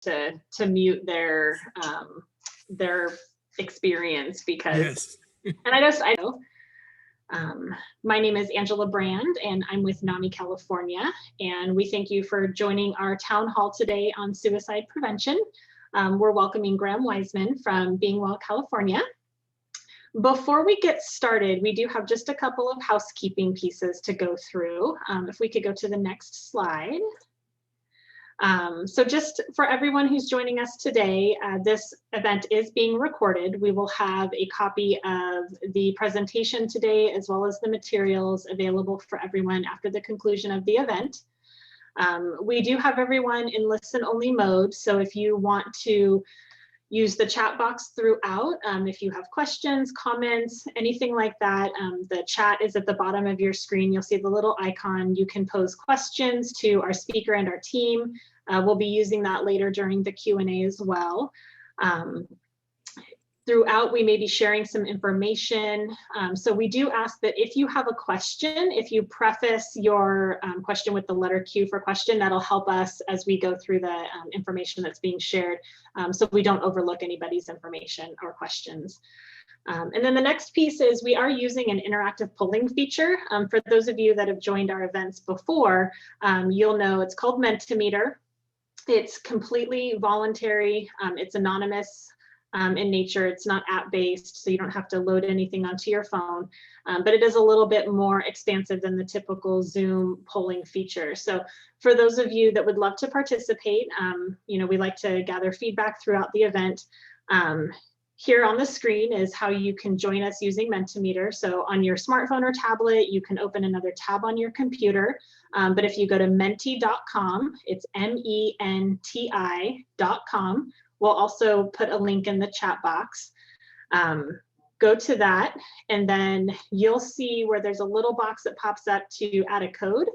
to mute their experience because, yes. And I know. My name is Angela Brand, and I'm with NAMI California, and we thank you for joining our town hall today on suicide prevention. We're welcoming Graham Wiseman from Beingwellca, California. Before we get started, we do have just a couple of housekeeping pieces to go through. If we could go to the next slide. So just for everyone who's joining us today, this event is being recorded. We will have a copy of the presentation today, as well as the materials available for everyone after the conclusion of the event. We do have everyone in listen-only mode, so if you want to use the chat box throughout, if you have questions, comments, anything like that, the chat is at the bottom of your screen. You'll see the little icon. You can pose questions to our speaker and our team. We'll be using that later during the Q&A as well. Throughout, we may be sharing some information. So we do ask that if you have a question, if you preface your question with the letter Q for question, that'll help us as we go through the information that's being shared, so we don't overlook anybody's information or questions. And then the next piece is we are using an interactive polling feature. For those of you that have joined our events before, you'll know it's called Mentimeter. It's completely voluntary. It's anonymous in nature. It's not app-based, so you don't have to load anything onto your phone, but it is a little bit more expansive than the typical Zoom polling feature. So for those of you that would love to participate, we like to gather feedback throughout the event. Here on the screen is how you can join us using Mentimeter. So on your smartphone or tablet, you can open another tab on your computer. But if you go to menti.com, it's MENTI.com. We'll also put a link in the chat box. Go to that, and then you'll see where there's a little box that pops up to add a code.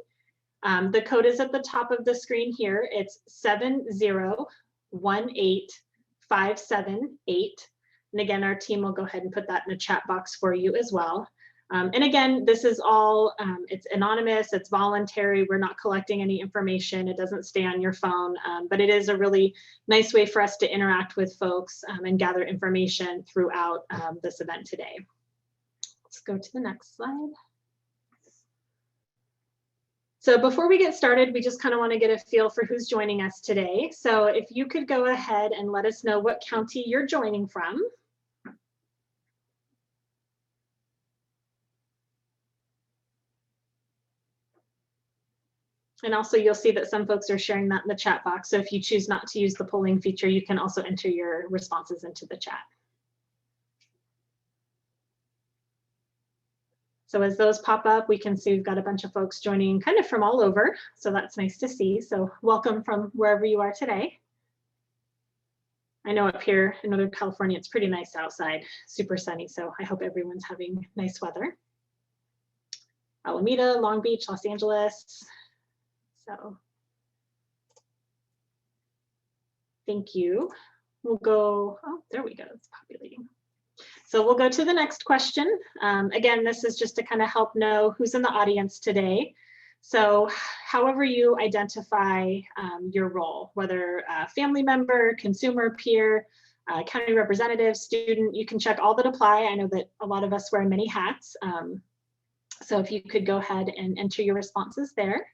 The code is at the top of the screen here. It's 7018578. And again, our team will go ahead and put that in the chat box for you as well. And again, this is all, it's anonymous, it's voluntary, we're not collecting any information, it doesn't stay on your phone, but it is a really nice way for us to interact with folks and gather information throughout this event today. Let's go to the next slide. So before we get started, we just kind of want to get a feel for who's joining us today. So if you could go ahead and let us know what county you're joining from. And also you'll see that some folks are sharing that in the chat box. So if you choose not to use the polling feature, you can also enter your responses into the chat. So as those pop up, we can see we've got a bunch of folks joining kind of from all over. So that's nice to see. So welcome from wherever you are today. I know up here in Northern California, it's pretty nice outside, super sunny. So I hope everyone's having nice weather. Alameda, Long Beach, Los Angeles. So thank you. We'll go, oh, there we go, it's populating. So we'll go to the next question. Again, this is just to kind of help know who's in the audience today. So however you identify your role, whether a family member, consumer, peer, county representative, student, you can check all that apply. I know that a lot of us wear many hats. So if you could go ahead and enter your responses there.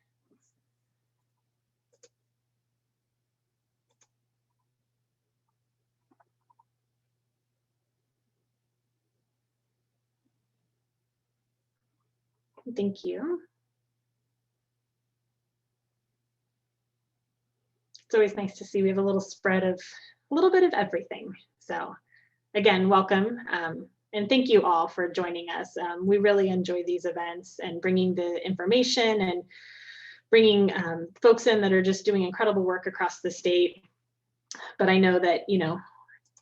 Thank you. It's always nice to see we have a little spread of a little bit of everything. So again, welcome. And thank you all for joining us. We really enjoy these events and bringing the information and bringing folks in that are just doing incredible work across the state. But I know that,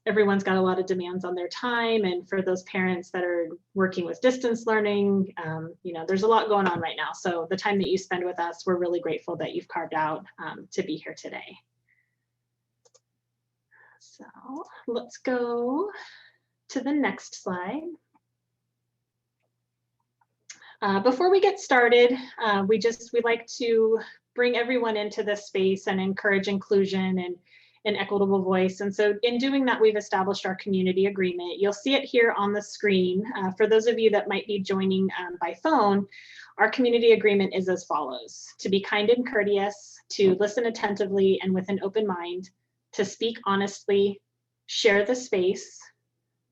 everyone's got a lot of demands on their time, and for those parents that are working with distance learning, there's a lot going on right now. So the time that you spend with us, we're really grateful that you've carved out to be here today. So let's go to the next slide. Before we get started, we like to bring everyone into this space and encourage inclusion an equitable voice. And so in doing that, we've established our community agreement. You'll see it here on the screen. For those of you that might be joining by phone, our community agreement is as follows: to be kind and courteous, to listen attentively and with an open mind, to speak honestly, share the space,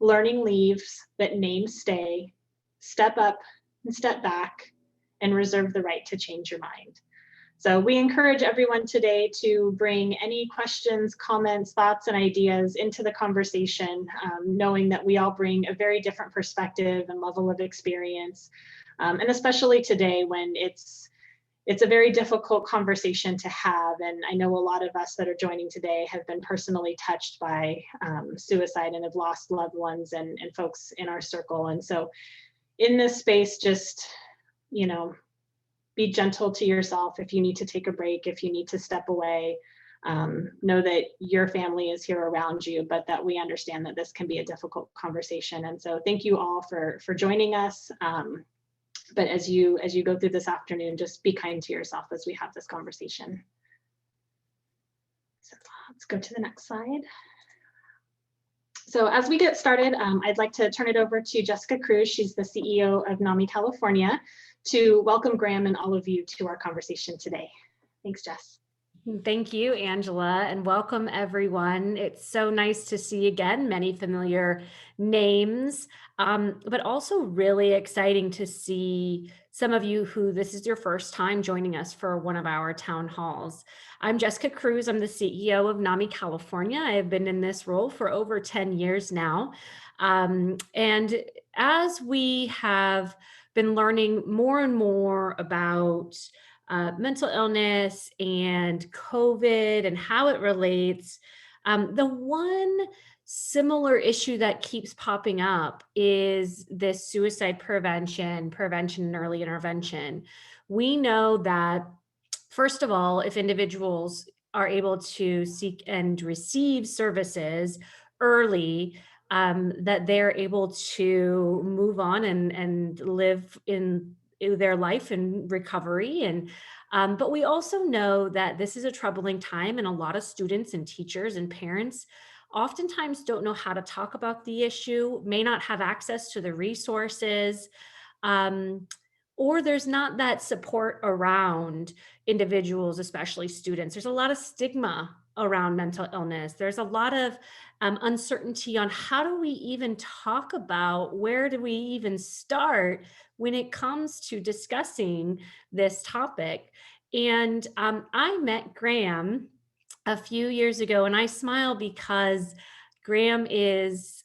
learning leaves, but names stay, step up and step back, and reserve the right to change your mind. So we encourage everyone today to bring any questions, comments, thoughts, and ideas into the conversation, knowing that we all bring a very different perspective and level of experience. And especially today when it's a very difficult conversation to have. And I know a lot of us that are joining today have been personally touched by suicide and have lost loved ones and folks in our circle. And so in this space, just, be gentle to yourself. If you need to take a break, if you need to step away, know that your family is here around you, but that we understand that this can be a difficult conversation. And so thank you all for joining us. But as you go through this afternoon, just be kind to yourself as we have this conversation. So let's go to the next slide. So as we get started, I'd like to turn it over to Jessica Cruz. She's the CEO of NAMI California, to welcome Graham and all of you to our conversation today. Thanks, Jess. Thank you, Angela, and welcome everyone. It's so nice to see again many familiar names, but also really exciting to see some of you who this is your first time joining us for one of our town halls. I'm Jessica Cruz. I'm the CEO of NAMI California. I have been in this role for over 10 years now. And as we have been learning more and more about mental illness and COVID and how it relates, the one similar issue that keeps popping up is this suicide prevention and early intervention. We know that, first of all, if individuals are able to seek and receive services early, that they're able to move on and live in their life and recovery. And but we also know that this is a troubling time, and a lot of students and teachers and parents oftentimes don't know how to talk about the issue, may not have access to the resources, or there's not that support around individuals, especially students. There's a lot of stigma around mental illness. There's a lot of uncertainty on how do we even talk about, where do we even start when it comes to discussing this topic. And I met Graham a few years ago, and I smile because Graham is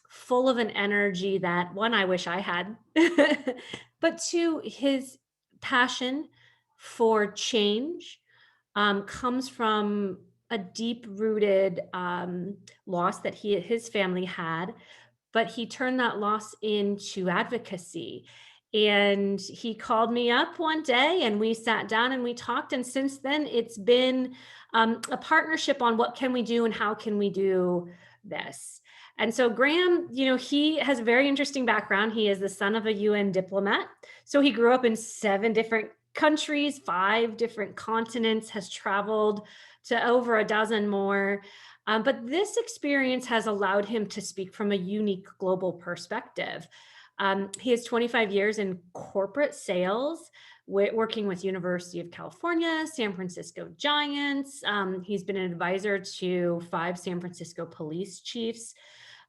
full of an energy that, one, I wish I had, but two, his passion for change comes from a deep-rooted loss that his family had, but he turned that loss into advocacy. And he called me up one day and we sat down and we talked. And since then, it's been a partnership on what can we do and how can we do this. And so Graham, he has a very interesting background. He is the son of a UN diplomat. So he grew up in 7 different countries, 5 different continents, has traveled to over a dozen more. But this experience has allowed him to speak from a unique global perspective. He has 25 years in corporate sales, working with University of California, San Francisco Giants. He's been an advisor to 5 San Francisco police chiefs.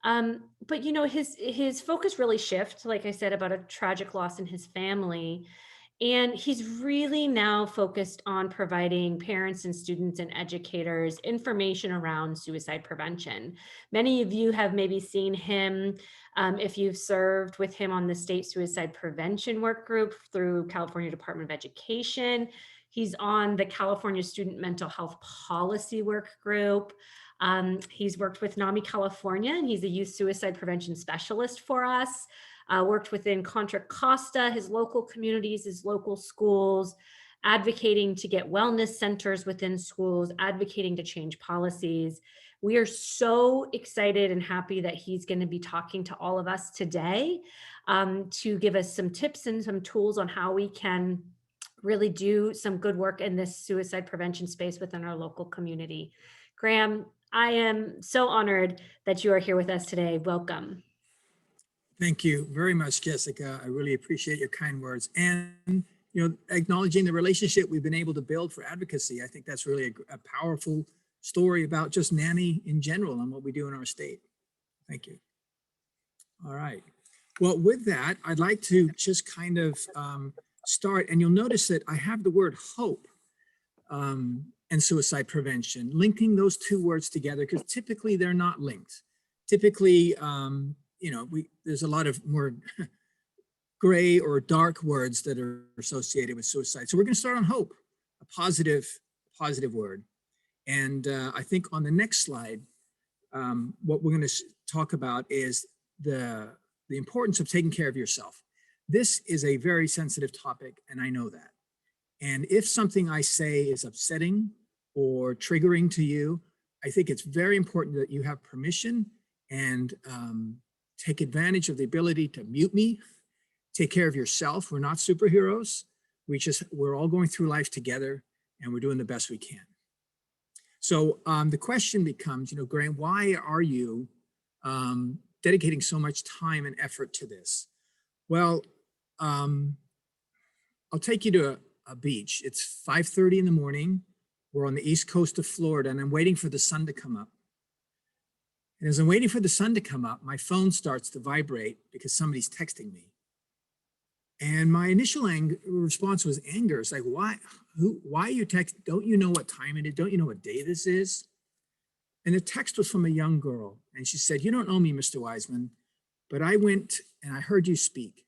But his focus really shifts, like I said, about a tragic loss in his family. And he's really now focused on providing parents and students and educators information around suicide prevention. Many of you have maybe seen him if you've served with him on the state suicide prevention work group through California Department of Education. He's on the California Student Mental Health Policy Work Group. He's worked with NAMI California, and he's a youth suicide prevention specialist for us. Worked within Contra Costa, his local communities, his local schools, advocating to get wellness centers within schools, advocating to change policies. We are so excited and happy that he's going to be talking to all of us today to give us some tips and some tools on how we can really do some good work in this suicide prevention space within our local community. Graham, I am so honored that you are here with us today. Welcome. Thank you very much, Jessica. I really appreciate your kind words and acknowledging the relationship we've been able to build for advocacy. I think that's really a powerful story about just NAMI in general and what we do in our state. Thank you. All right. Well, with that, I'd like to just kind of start, and you'll notice that I have the word hope and suicide prevention, linking those two words together because typically they're not linked. Typically, there's a lot of more gray or dark words that are associated with suicide. So we're going to start on hope, a positive word. And I think on the next slide, what we're going to talk about is the importance of taking care of yourself. This is a very sensitive topic, and I know that. And if something I say is upsetting or triggering to you, I think it's very important that you have permission and take advantage of the ability to mute me, take care of yourself. We're not superheroes. We're all going through life together and we're doing the best we can. So the question becomes, Graham, why are you dedicating so much time and effort to this? Well, I'll take you to a beach. It's 5:30 in the morning. We're on the east coast of Florida and I'm waiting for the sun to come up. And as I'm waiting for the sun to come up, my phone starts to vibrate because somebody's texting me. And my initial response was anger. It's like, why are you texting? Don't you know what time it is? Don't you know what day this is? And the text was from a young girl. And she said, you don't know me, Mr. Wiseman, but I went and I heard you speak.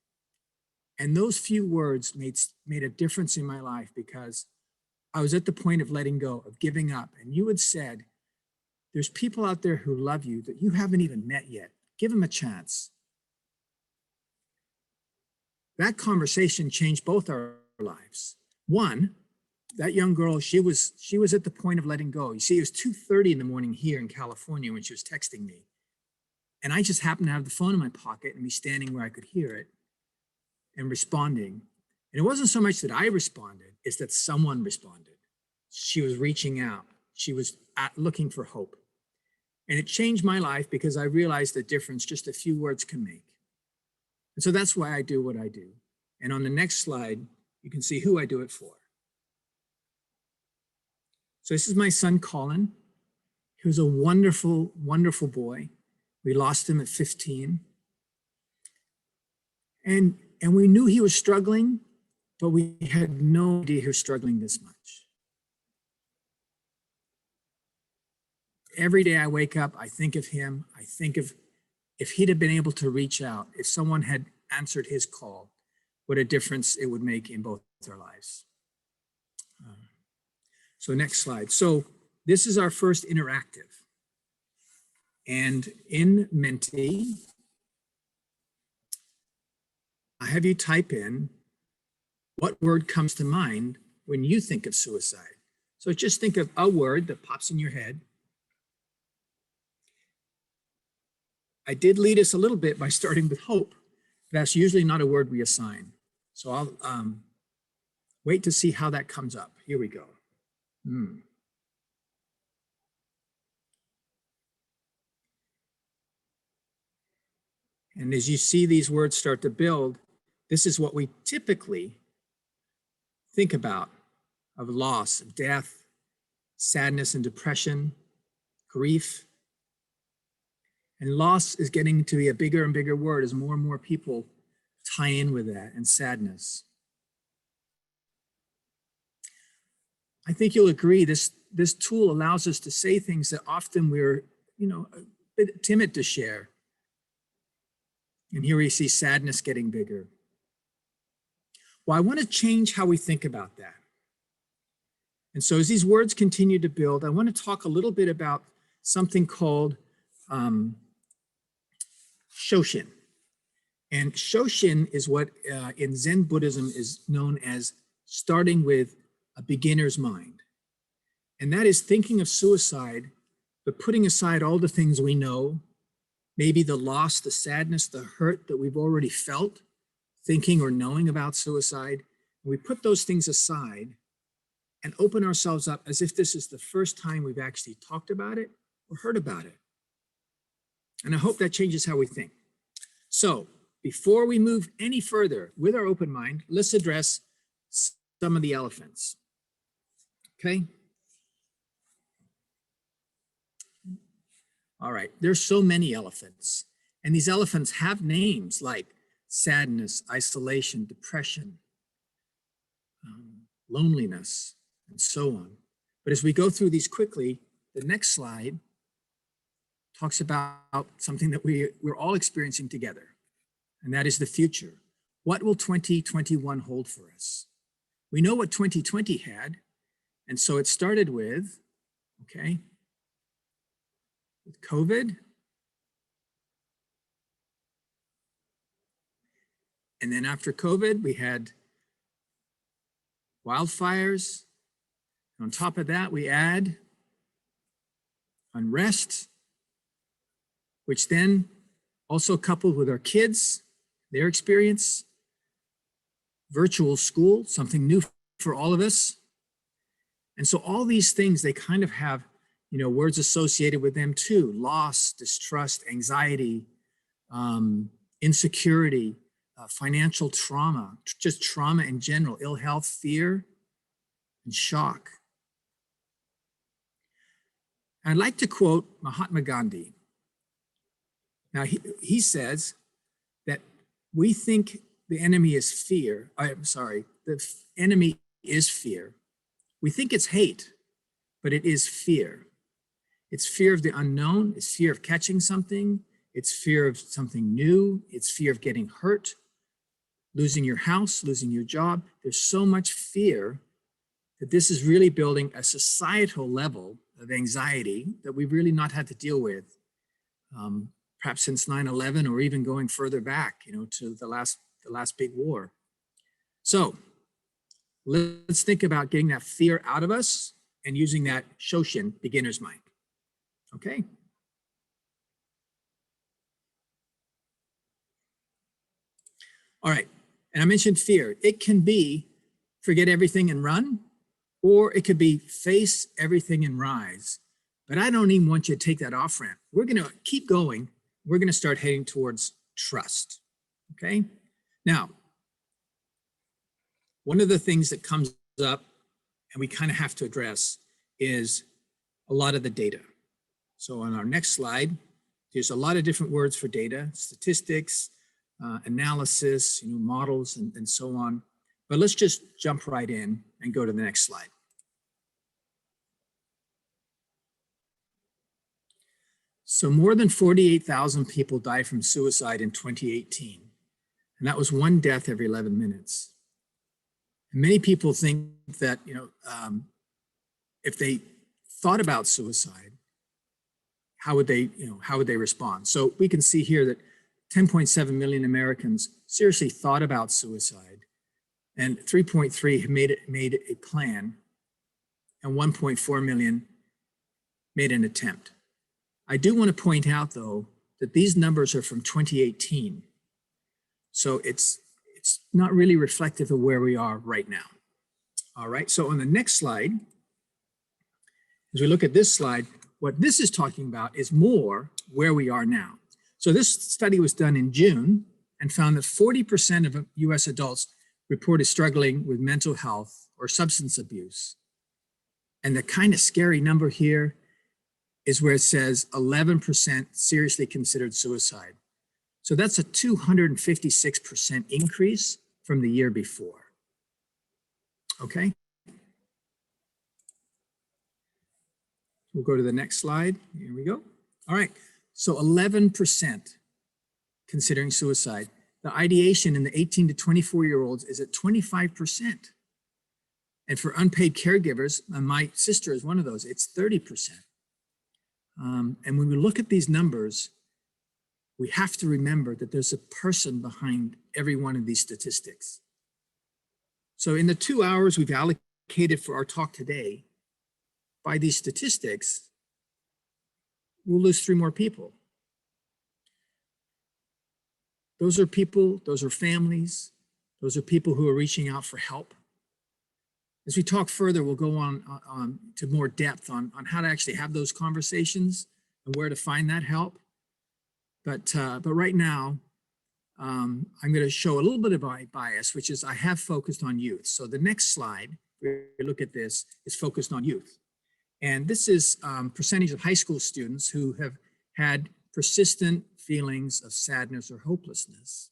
And those few words made a difference in my life because I was at the point of letting go, of giving up. And you had said, there's people out there who love you that you haven't even met yet. Give them a chance. That conversation changed both our lives. One, that young girl, she was at the point of letting go. You see, it was 2:30 in the morning here in California when she was texting me. And I just happened to have the phone in my pocket and be standing where I could hear it and responding. And it wasn't so much that I responded, it's that someone responded. She was reaching out. She was looking for hope. And it changed my life because I realized the difference just a few words can make. And so that's why I do what I do. And on the next slide, you can see who I do it for. So this is my son, Colin. He was a wonderful, wonderful boy. We lost him at 15. And we knew he was struggling, but we had no idea he was struggling this much. Every day I wake up, I think of him. I think of if he'd have been able to reach out, if someone had answered his call, what a difference it would make in both our lives. So next slide. So this is our first interactive. And in Menti, I have you type in what word comes to mind when you think of suicide. So just think of a word that pops in your head. I did lead us a little bit by starting with hope. That's usually not a word we assign. So I'll wait to see how that comes up. Here we go. And as you see these words start to build, this is what we typically think about of loss, of death, sadness and depression, grief. And loss is getting to be a bigger and bigger word as more and more people tie in with that, and sadness. I think you'll agree this tool allows us to say things that often we're a bit timid to share. And here we see sadness getting bigger. Well, I want to change how we think about that. And so as these words continue to build, I want to talk a little bit about something called Shoshin. And Shoshin is what in Zen Buddhism is known as starting with a beginner's mind. And that is thinking of suicide, but putting aside all the things we know, maybe the loss, the sadness, the hurt that we've already felt, thinking or knowing about suicide. And we put those things aside and open ourselves up as if this is the first time we've actually talked about it or heard about it. And I hope that changes how we think. So before we move any further with our open mind, let's address some of the elephants. Okay. All right, there's so many elephants, and these elephants have names like sadness, isolation, depression, loneliness, and so on. But as we go through these quickly, the next slide talks about something that we're all experiencing together, and that is the future. What will 2021 hold for us? We know what 2020 had, and so it started with, okay, with COVID, and then after COVID, we had wildfires. On top of that, we add unrest, which then also coupled with our kids, their experience, virtual school, something new for all of us. And so all these things, they kind of have, you know, words associated with them too: loss, distrust, anxiety, insecurity, financial trauma, just trauma in general, ill health, fear, and shock. I'd like to quote Mahatma Gandhi. Now, he says that we think the enemy is fear. The enemy is fear. We think it's hate, but it is fear. It's fear of the unknown. It's fear of catching something. It's fear of something new. It's fear of getting hurt, losing your house, losing your job. There's so much fear that this is really building a societal level of anxiety that we've really not had to deal with, perhaps since 9/11 or even going further back, you know, to the last big war. So let's think about getting that fear out of us and using that Shoshin beginner's mind. Okay. All right. And I mentioned fear. It can be forget everything and run, or it could be face everything and rise. But I don't even want you to take that off ramp. We're going to keep going. We're going to start heading towards trust. Okay. Now, one of the things that comes up and we kind of have to address is a lot of the data. So on our next slide, there's a lot of different words for data: statistics, analysis, you know, models, and so on. But let's just jump right in and go to the next slide. So more than 48,000 people died from suicide in 2018. And that was one death every 11 minutes. And many people think that, you know, if they thought about suicide, how would they respond? So we can see here that 10.7 million Americans seriously thought about suicide, and 3.3 have made a plan, and 1.4 million made an attempt. I do want to point out, though, that these numbers are from 2018. So it's not really reflective of where we are right now. All right, so on the next slide, as we look at this slide, what this is talking about is more where we are now. So this study was done in June and found that 40% of US adults reported struggling with mental health or substance abuse. And the kind of scary number here is where it says 11% seriously considered suicide. So that's a 256% increase from the year before. Okay. We'll go to the next slide. Here we go. All right. So 11% considering suicide. The ideation in the 18 to 24-year-olds is at 25%. And for unpaid caregivers, and my sister is one of those, it's 30%. And when we look at these numbers, we have to remember that there's a person behind every one of these statistics. So in the 2 hours we've allocated for our talk today, by these statistics, we'll lose 3 more people. Those are people, those are families, those are people who are reaching out for help. As we talk further, we'll go on to more depth on how to actually have those conversations and where to find that help. But right now, I'm going to show a little bit of my bias, which is I have focused on youth. So the next slide, if we look at this, is focused on youth. And this is percentage of high school students who have had persistent feelings of sadness or hopelessness.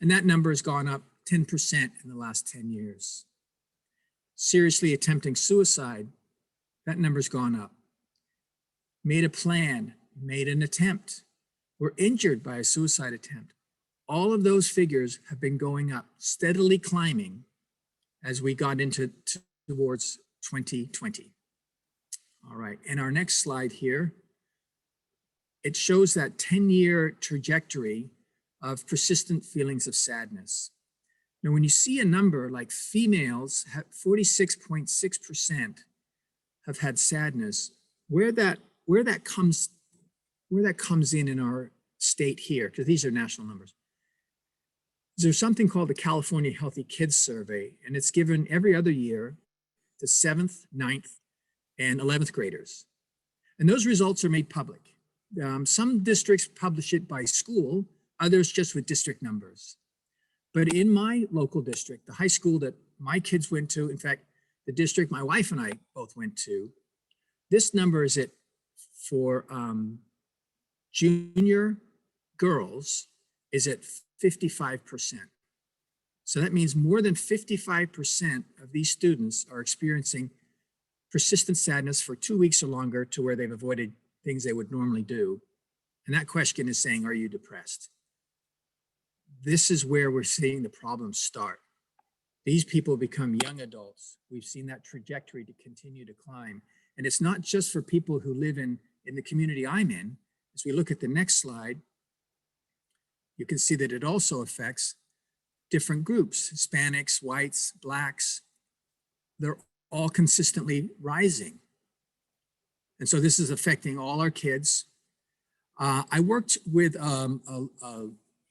And that number has gone up 10% in the last 10 years. Seriously attempting suicide, that number's gone up. Made a plan, made an attempt, were injured by a suicide attempt. All of those figures have been going up, steadily climbing as we got towards 2020. All right, and our next slide here, it shows that 10-year trajectory of persistent feelings of sadness. Now, when you see a number like females, 46.6% have had sadness, where that comes in our state here, because these are national numbers. There's something called the California Healthy Kids Survey, and it's given every other year to 7th, 9th, and 11th graders. And those results are made public. Some districts publish it by school, others just with district numbers. But in my local district, the high school that my kids went to, in fact, the district my wife and I both went to, this number is for junior girls is at 55%. So that means more than 55% of these students are experiencing persistent sadness for 2 weeks or longer to where they've avoided things they would normally do. And that question is saying, are you depressed? This is where we're seeing the problems start. These people become young adults. We've seen that trajectory to continue to climb. And it's not just for people who live in the community I'm in. As we look at the next slide, you can see that it also affects different groups, Hispanics, whites, Blacks. They're all consistently rising. And so this is affecting all our kids. I worked with a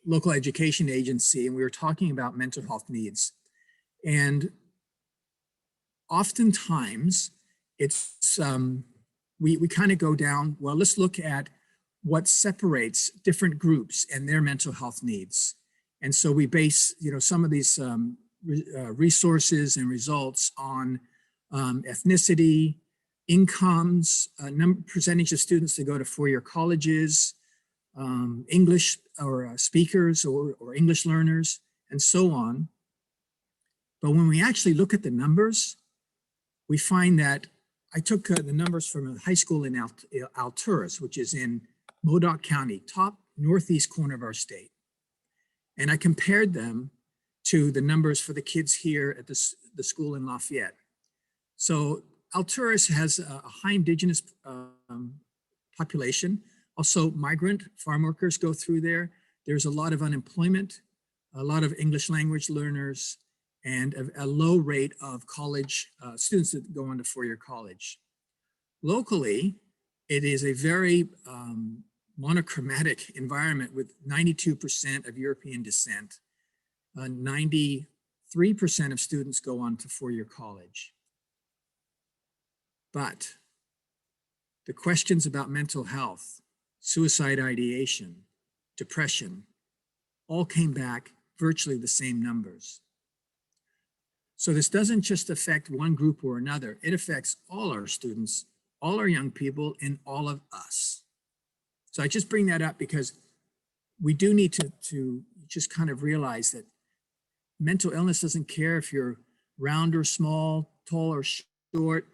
local education agency, and we were talking about mental health needs. And oftentimes it's, we kind of go down, well, let's look at what separates different groups and their mental health needs. And so we base, some of these resources and results on ethnicity, incomes, percentage of students that go to four-year colleges, English or speakers or English learners, and so on. But when we actually look at the numbers, we find that I took the numbers from a high school in Alturas, which is in Modoc County, top northeast corner of our state. And I compared them to the numbers for the kids here at the school in Lafayette. So Alturas has a high indigenous population. Also, migrant farm workers go through there. There's a lot of unemployment, a lot of English language learners, and a low rate of college students that go on to four-year college. Locally, it is a very monochromatic environment with 92% of European descent. 93% of students go on to four-year college. But the questions about mental health, suicide ideation, depression, all came back virtually the same numbers. So this doesn't just affect one group or another, it affects all our students, all our young people, and all of us. So I just bring that up because we do need to just kind of realize that mental illness doesn't care if you're round or small, tall or short,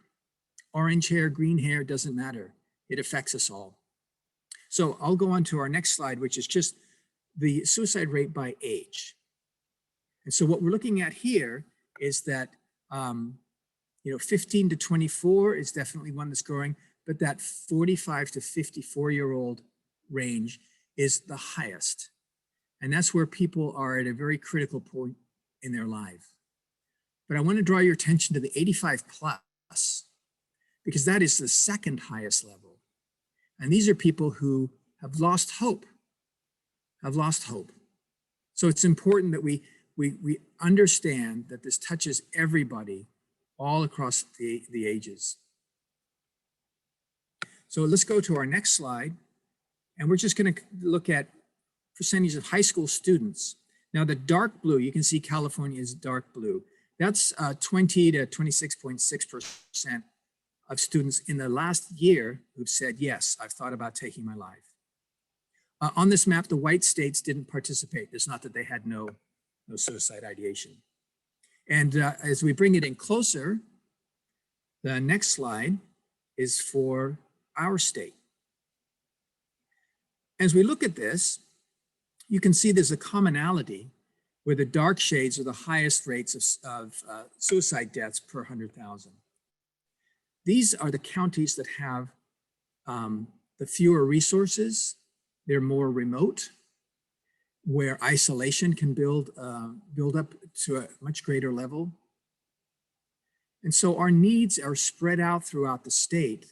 orange hair, green hair, doesn't matter. It affects us all. So I'll go on to our next slide, which is just the suicide rate by age. And so what we're looking at here is that 15 to 24 is definitely one that's growing, but that 45 to 54-year-old range is the highest. And that's where people are at a very critical point in their life. But I want to draw your attention to the 85 plus, because that is the second highest level. And these are people who have lost hope, So it's important that we understand that this touches everybody, all across the ages. So let's go to our next slide. And we're just going to look at percentage of high school students. Now the dark blue, you can see California is dark blue. That's 20 to 26.6% of students in the last year who've said, yes, I've thought about taking my life. On this map, the white states didn't participate. It's not that they had no suicide ideation. And as we bring it in closer, the next slide is for our state. As we look at this, you can see there's a commonality where the dark shades are the highest rates of suicide deaths per 100,000. These are the counties that have the fewer resources. They're more remote, where isolation can build up to a much greater level. And so our needs are spread out throughout the state,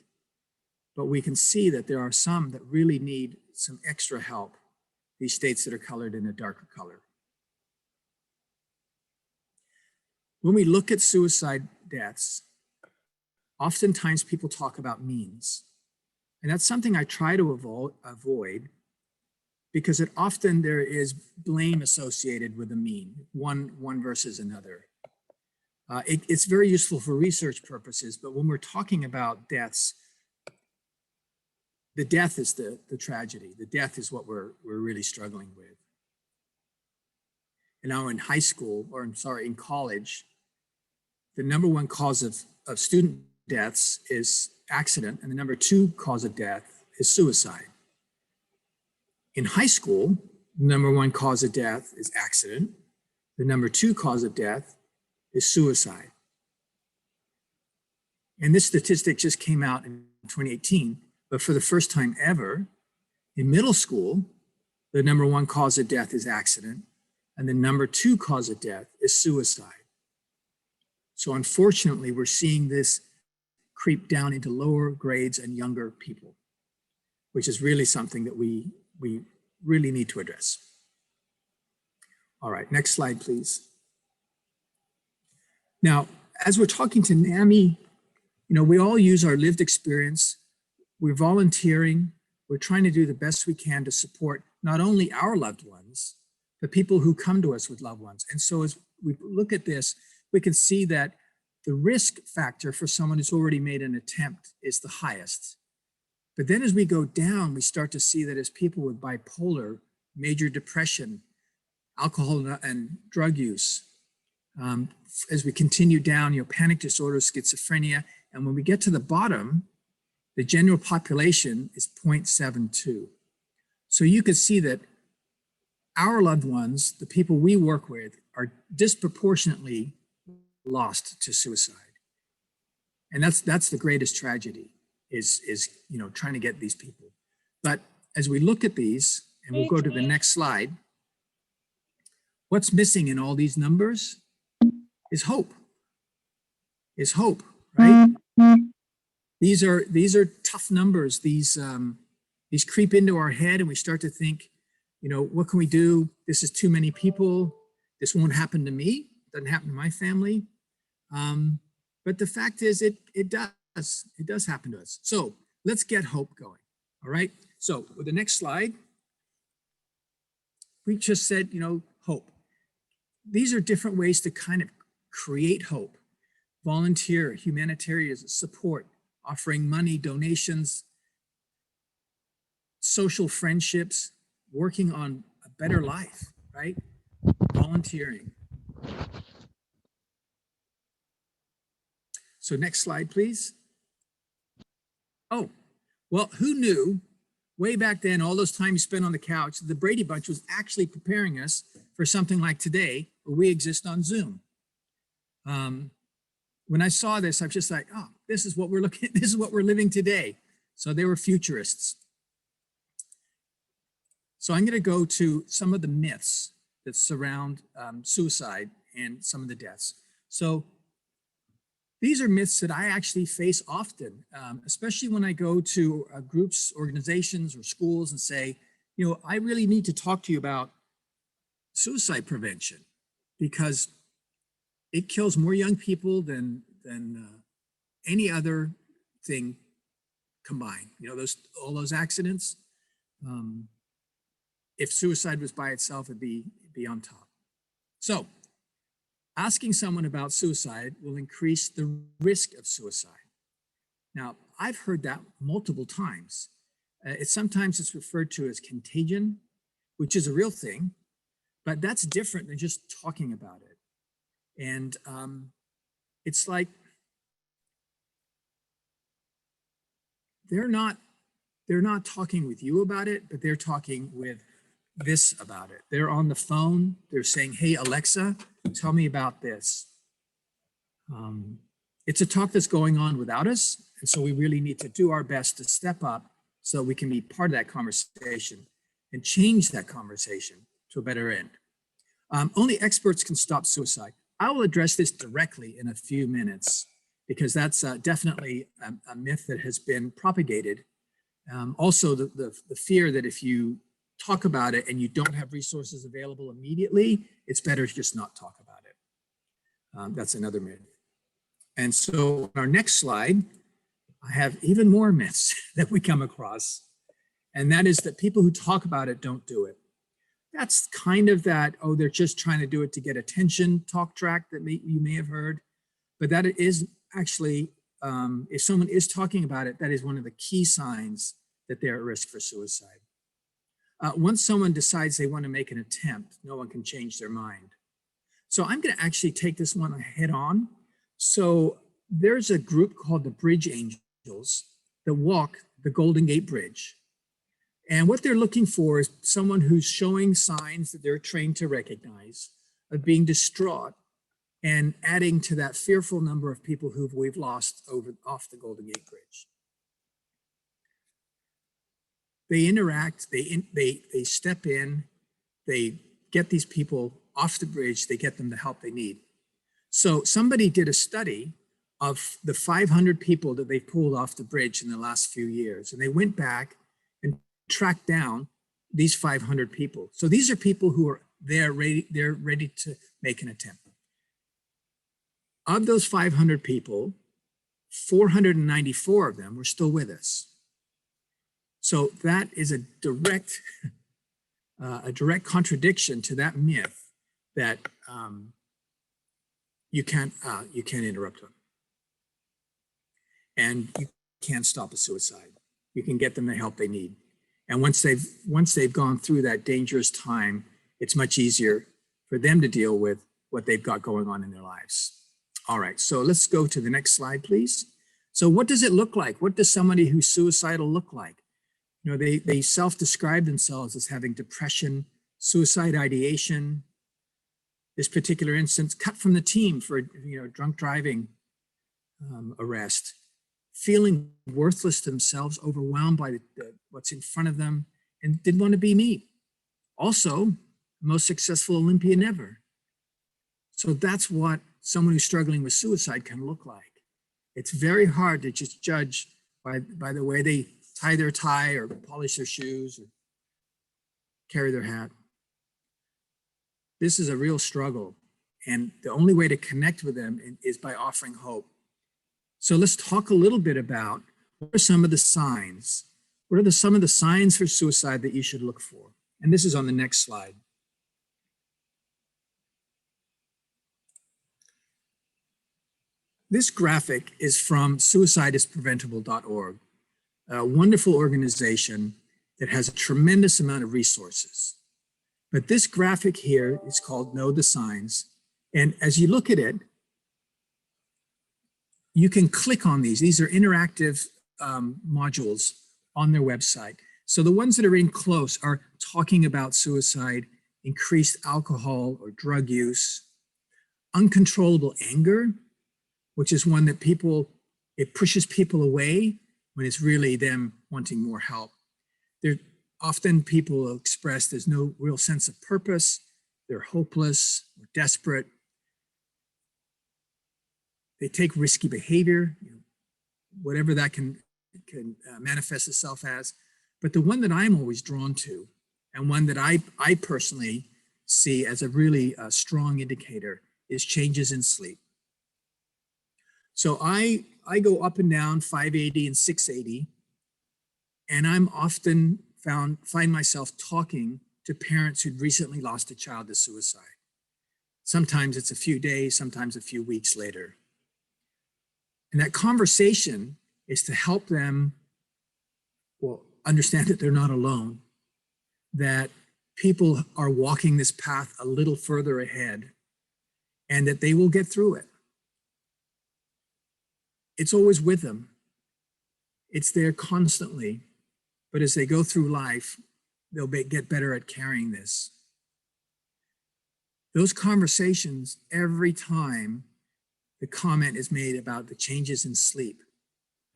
but we can see that there are some that really need some extra help, these states that are colored in a darker color. When we look at suicide deaths, oftentimes people talk about means. And that's something I try to avoid because often there is blame associated with a mean, one versus another. It's very useful for research purposes, but when we're talking about deaths, the death is the tragedy. The death is what we're really struggling with. And now in high school, or I'm sorry, in college, the number one cause of student deaths is accident, and the number two cause of death is suicide. In high school, the number one cause of death is accident. The number two cause of death is suicide. And this statistic just came out in 2018, but for the first time ever, in middle school, the number one cause of death is accident, and the number two cause of death is suicide. So unfortunately, we're seeing this creep down into lower grades and younger people, which is really something that we really need to address. All right, next slide, please. Now, as we're talking to NAMI, we all use our lived experience. We're volunteering. We're trying to do the best we can to support not only our loved ones, but people who come to us with loved ones. And so as we look at this, we can see that the risk factor for someone who's already made an attempt is the highest. But then as we go down, we start to see that as people with bipolar, major depression, alcohol and drug use, as we continue down, panic disorder, schizophrenia, and when we get to the bottom, the general population is 0.72. So you could see that our loved ones, the people we work with, are disproportionately lost to suicide. And that's the greatest tragedy is trying to get these people. But as we look at these, and we'll go to the next slide, what's missing in all these numbers is hope. Is hope, right? These are tough numbers. These creep into our head and we start to think, what can we do? This is too many people. This won't happen to me. It doesn't happen to my family. But the fact is it does happen to us. So let's get hope going. All right. So with the next slide, we just said, hope. These are different ways to kind of create hope. Volunteer, humanitarian support, offering money, donations, social friendships, working on a better life, right? Volunteering. So next slide, please. Oh, well, who knew way back then, all those times spent on the couch, the Brady Bunch was actually preparing us for something like today, where we exist on Zoom. When I saw this, I was just like, oh, this is what we're looking at. This is what we're living today. So they were futurists. So I'm going to go to some of the myths that surround suicide and some of the deaths. So these are myths that I actually face often, especially when I go to groups, organizations, or schools and say, I really need to talk to you about suicide prevention because it kills more young people than any other thing combined. You know, all those accidents. If suicide was by itself, it'd be on top. So asking someone about suicide will increase the risk of suicide. Now, I've heard that multiple times. Sometimes it's referred to as contagion, which is a real thing, but that's different than just talking about it. And it's like they're not talking with you about it, but they're talking with this about it. They're on the phone. They're saying, "Hey, Alexa, tell me about this." It's a talk that's going on without us. And so we really need to do our best to step up so we can be part of that conversation and change that conversation to a better end. Only experts can stop suicide. I will address this directly in a few minutes because that's definitely a myth that has been propagated. Also, the fear that if you talk about it and you don't have resources available immediately, it's better to just not talk about it. That's another myth. And so on our next slide, I have even more myths that we come across. And that is that people who talk about it don't do it. That's kind of that, oh, they're just trying to do it to get attention talk track that you may have heard. But that is actually, if someone is talking about it, that is one of the key signs that they're at risk for suicide. Once someone decides they want to make an attempt, no one can change their mind. So I'm going to actually take this one head on. So there's a group called the Bridge Angels that walk the Golden Gate Bridge. And what they're looking for is someone who's showing signs that they're trained to recognize of being distraught and adding to that fearful number of people who we've lost off the Golden Gate Bridge. They interact, they step in, they get these people off the bridge, they get them the help they need. So somebody did a study of the 500 people that they pulled off the bridge in the last few years, and they went back and tracked down these 500 people. So these are people who are they're ready to make an attempt. Of those 500 people, 494 of them were still with us. So that is a direct contradiction to that myth that you can't interrupt them, and you can't stop a suicide. You can get them the help they need, and once they've gone through that dangerous time, it's much easier for them to deal with what they've got going on in their lives. All right, so let's go to the next slide, please. So what does it look like? What does somebody who's suicidal look like? You know, they self-describe themselves as having depression, suicide ideation. This particular instance, cut from the team for drunk driving arrest, feeling worthless to themselves, overwhelmed by what's in front of them, and didn't want to be me. Also, most successful Olympian ever. So that's what someone who's struggling with suicide can look like. It's very hard to just judge by the way they tie their tie or polish their shoes or carry their hat. This is a real struggle, and the only way to connect with them is by offering hope. So let's talk a little bit about what are some of the signs. What are some of the signs for suicide that you should look for? And this is on the next slide. This graphic is from suicideispreventable.org, a wonderful organization that has a tremendous amount of resources. But this graphic here is called Know the Signs. And as you look at it, you can click on these. These are interactive modules on their website. So the ones that are in close are talking about suicide, increased alcohol or drug use, uncontrollable anger, which is one that it pushes people away when it's really them wanting more help. Often people will express there's no real sense of purpose, they're hopeless or desperate. They take risky behavior, whatever that can manifest itself as. But the one that I'm always drawn to, and one that I personally see as a really strong indicator, is changes in sleep. So I go up and down 580 and 680, and I'm often find myself talking to parents who'd recently lost a child to suicide. Sometimes it's a few days, sometimes a few weeks later. And that conversation is to help them, well, understand that they're not alone, that people are walking this path a little further ahead, and that they will get through it. It's always with them. It's there constantly. But as they go through life, they'll get better at carrying this. Those conversations, every time the comment is made about the changes in sleep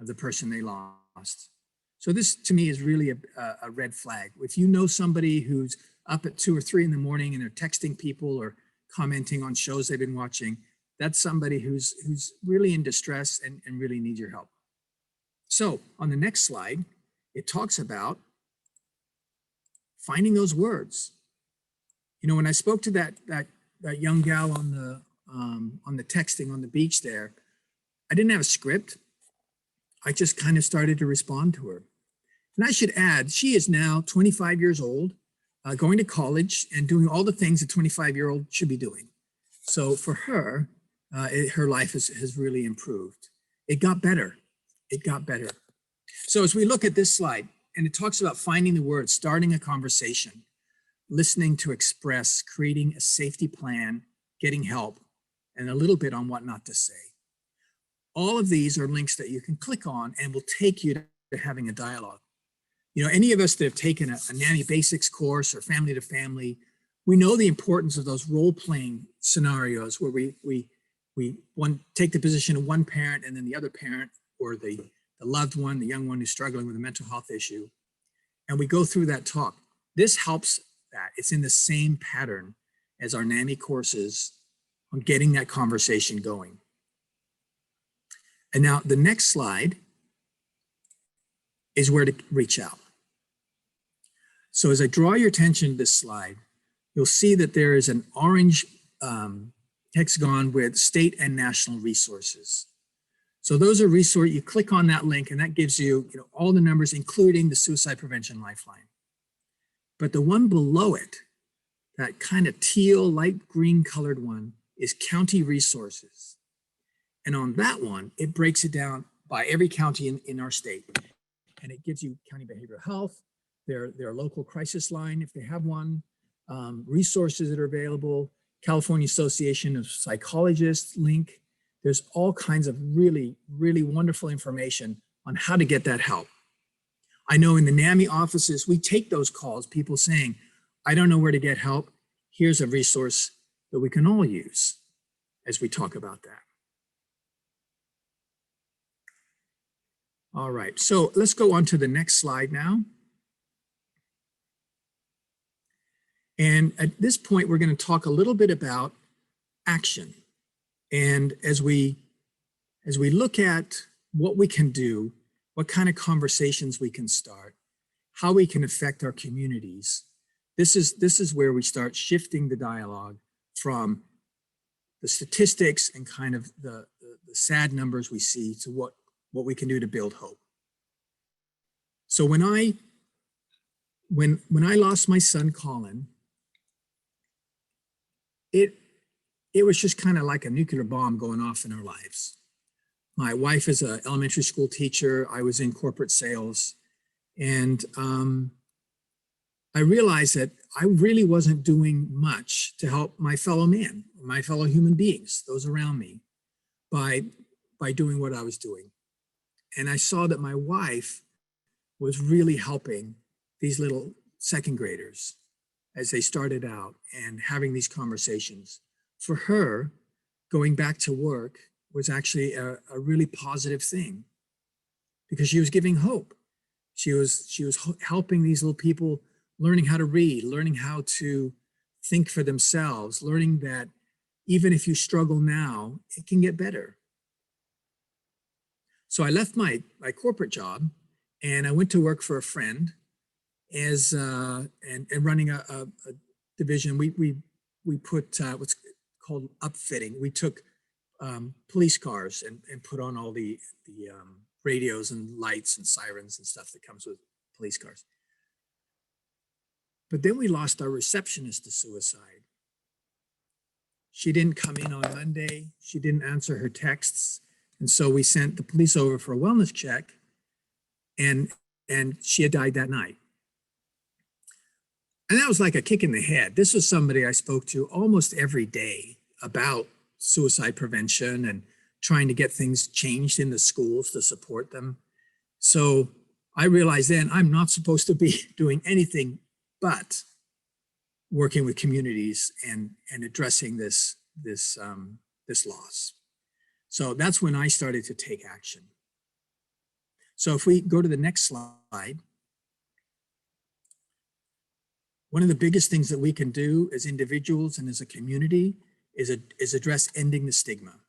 of the person they lost. So this, to me, is really a red flag. If you know somebody who's up at 2 or 3 in the morning and they're texting people or commenting on shows they've been watching, that's somebody who's really in distress and really needs your help. So on the next slide, it talks about finding those words. You know, when I spoke to that young gal on the texting on the beach there, I didn't have a script. I just kind of started to respond to her. And I should add, she is now 25 years old, going to college and doing all the things a 25-year-old should be doing. So for her, her life has really improved. It got better. It got better. So as we look at this slide, and it talks about finding the words, starting a conversation, listening to express, creating a safety plan, getting help, and a little bit on what not to say. All of these are links that you can click on and will take you to having a dialogue. You know, any of us that have taken a NAMI basics course or family to family, we know the importance of those role-playing scenarios where we take the position of one parent and then the other parent or the loved one, the young one who's struggling with a mental health issue, and we go through that talk. This helps that. It's in the same pattern as our NAMI courses on getting that conversation going. And now the next slide is where to reach out. So as I draw your attention to this slide, you'll see that there is an orange hexagon with state and national resources. So those are resources, you click on that link and that gives you, all the numbers, including the Suicide Prevention Lifeline. But the one below it, that kind of teal, light green colored one, is county resources. And on that one, it breaks it down by every county in our state. And it gives you county behavioral health, their local crisis line, if they have one, resources that are available, California Association of Psychologists link. There's all kinds of really, really wonderful information on how to get that help. I know in the NAMI offices, we take those calls, people saying, I don't know where to get help. Here's a resource that we can all use as we talk about that. All right, so let's go on to the next slide now. And at this point, we're going to talk a little bit about action. And as we look at what we can do, what kind of conversations we can start, how we can affect our communities, this is where we start shifting the dialogue from the statistics and kind of the sad numbers we see to what we can do to build hope. So when I lost my son, Colin, it was just kind of like a nuclear bomb going off in our lives. My wife is an elementary school teacher. I was in corporate sales. And I realized that I really wasn't doing much to help my fellow man, my fellow human beings, those around me, by doing what I was doing. And I saw that my wife was really helping these little second graders as they started out and having these conversations. For her, going back to work was actually a really positive thing because she was giving hope. She was helping these little people learning how to read, learning how to think for themselves, learning that even if you struggle now, it can get better. So I left my corporate job and I went to work for a friend as and running a division. We put what's called upfitting. We took police cars and put on all the radios and lights and sirens and stuff that comes with police cars. But then we lost our receptionist to suicide. She didn't come in on Monday. She didn't answer her texts. And so we sent the police over for a wellness check, and she had died that night. And that was like a kick in the head. This was somebody I spoke to almost every day about suicide prevention and trying to get things changed in the schools to support them. So I realized then I'm not supposed to be doing anything but working with communities and addressing this loss. So that's when I started to take action. So if we go to the next slide, one of the biggest things that we can do as individuals and as a community is address ending the stigma.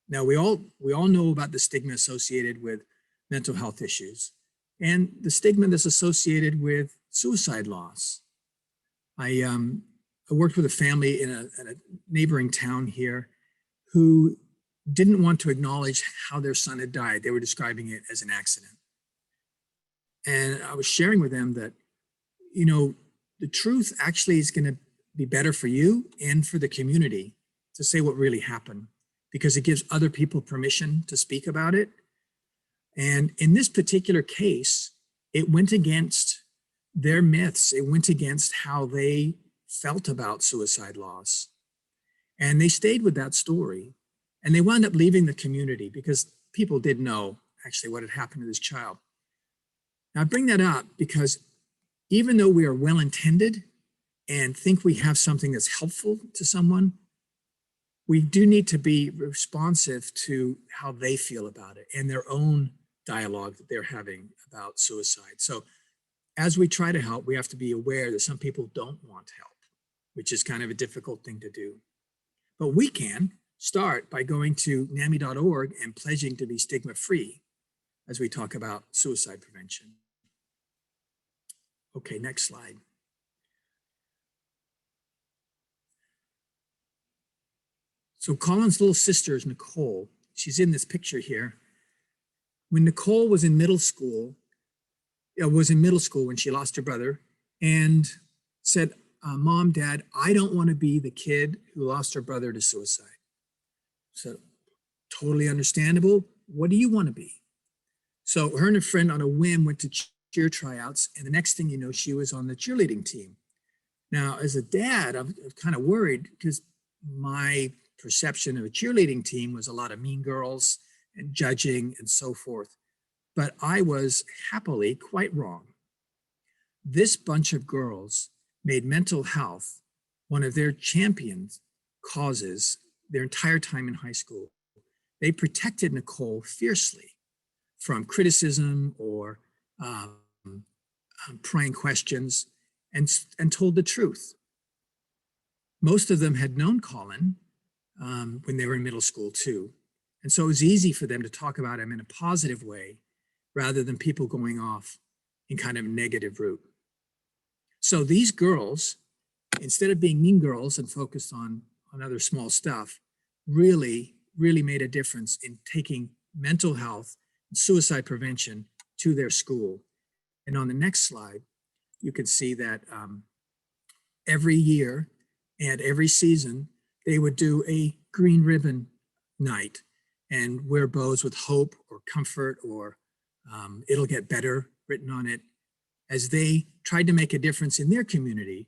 Now we all know about the stigma associated with mental health issues and the stigma that's associated with suicide loss. I worked with a family in a neighboring town here who didn't want to acknowledge how their son had died. They were describing it as an accident. And I was sharing with them that, you know, the truth actually is going to be better for you and for the community to say what really happened, because it gives other people permission to speak about it. And in this particular case, it went against their myths. It went against how they felt about suicide loss. And they stayed with that story. And they wound up leaving the community because people did know actually what had happened to this child. Now I bring that up because even though we are well-intended and think we have something that's helpful to someone, we do need to be responsive to how they feel about it and their own dialogue that they're having about suicide. So as we try to help, we have to be aware that some people don't want help, which is kind of a difficult thing to do. But we can start by going to NAMI.org and pledging to be stigma-free as we talk about suicide prevention. Okay, next slide. So Colin's little sister is Nicole. She's in this picture here. When Nicole was in middle school when she lost her brother and said, Mom, Dad, I don't want to be the kid who lost her brother to suicide. So totally understandable. What do you want to be? So her and a friend on a whim went to cheer tryouts, and the next thing you know, she was on the cheerleading team. Now, as a dad, I'm kind of worried because my perception of a cheerleading team was a lot of mean girls and judging and so forth. But I was happily quite wrong. This bunch of girls made mental health one of their champion causes their entire time in high school. They protected Nicole fiercely from criticism or prying questions and told the truth. Most of them had known Colin when they were in middle school too. And so it was easy for them to talk about him in a positive way rather than people going off in kind of a negative route. So these girls, instead of being mean girls and focused on other small stuff, really made a difference in taking mental health and suicide prevention to their school. And on the next slide, you can see that every year and every season, they would do a green ribbon night and wear bows with hope or comfort or it'll get better written on it, as they tried to make a difference in their community,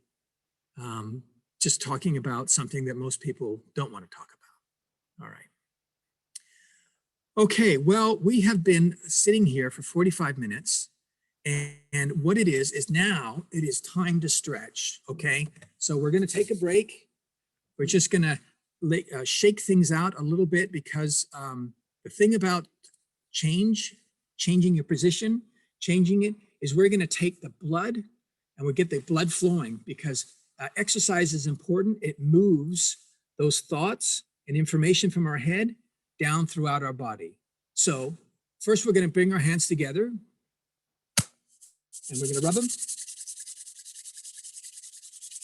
just talking about something that most people don't want to talk about. All right. Okay, well, we have been sitting here for 45 minutes, and what it is now it is time to stretch, okay? So we're gonna take a break. We're just gonna shake things out a little bit because the thing about changing your position, changing it, is we're gonna take the blood and we'll get the blood flowing because exercise is important. It moves those thoughts and information from our head down throughout our body. So first we're gonna bring our hands together and we're gonna rub them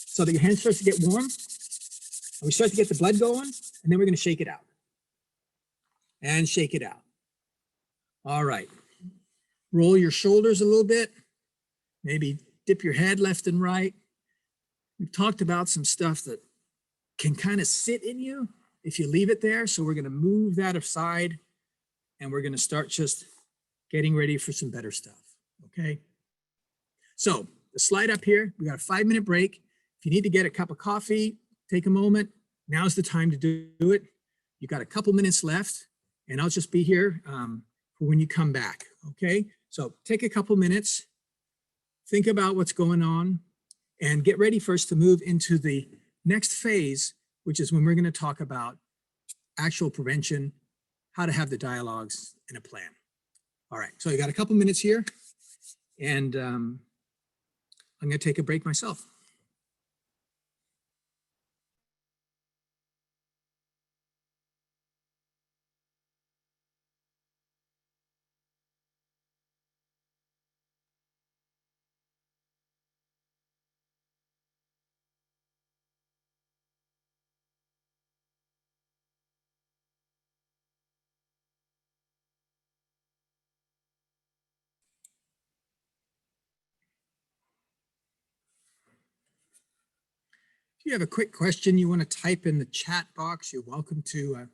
so that your hand starts to get warm and we start to get the blood going, and then we're gonna shake it out. and shake it out. All right. Roll your shoulders a little bit. Maybe dip your head left and right. We've talked about some stuff that can kind of sit in you if you leave it there. So we're going to move that aside and we're going to start just getting ready for some better stuff. Okay. So the slide up here, we got a 5-minute break. If you need to get a cup of coffee, take a moment. Now's the time to do it. You got a couple minutes left and I'll just be here for when you come back. Okay. So take a couple minutes, think about what's going on and get ready first to move into the next phase, which is when we're going to talk about actual prevention, how to have the dialogues and a plan. All right, so I got a couple minutes here and I'm going to take a break myself. If you have a quick question you want to type in the chat box, you're welcome to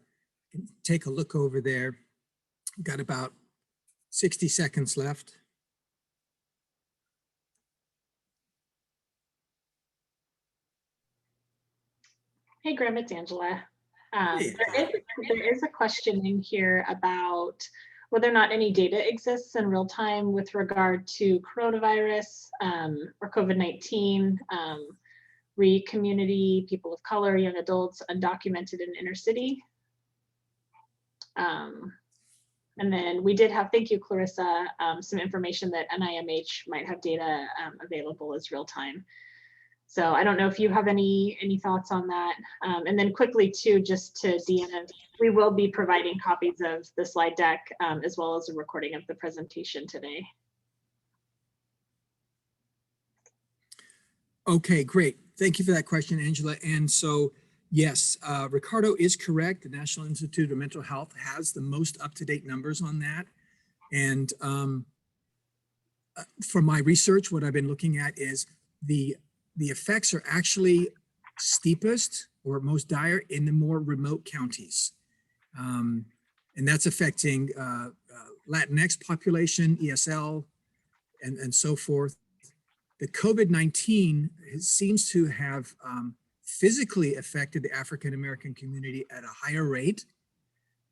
take a look over there. We've got about 60 seconds left. Hey, Graham, it's Angela. Hey. There is a question in here about whether or not any data exists in real time with regard to coronavirus or COVID-19, community, people of color, young adults, undocumented in inner city. And then we did have, thank you, Clarissa, some information that NIMH might have data available as real time. So I don't know if you have any thoughts on that. And then quickly too, just to Deanna, we will be providing copies of the slide deck as well as a recording of the presentation today. Okay, great. Thank you for that question, Angela. And so, yes, Ricardo is correct. The National Institute of Mental Health has the most up-to-date numbers on that. And from my research, what I've been looking at is the effects are actually steepest or most dire in the more remote counties. And that's affecting Latinx population, ESL, and so forth. The COVID-19 seems to have physically affected the African-American community at a higher rate,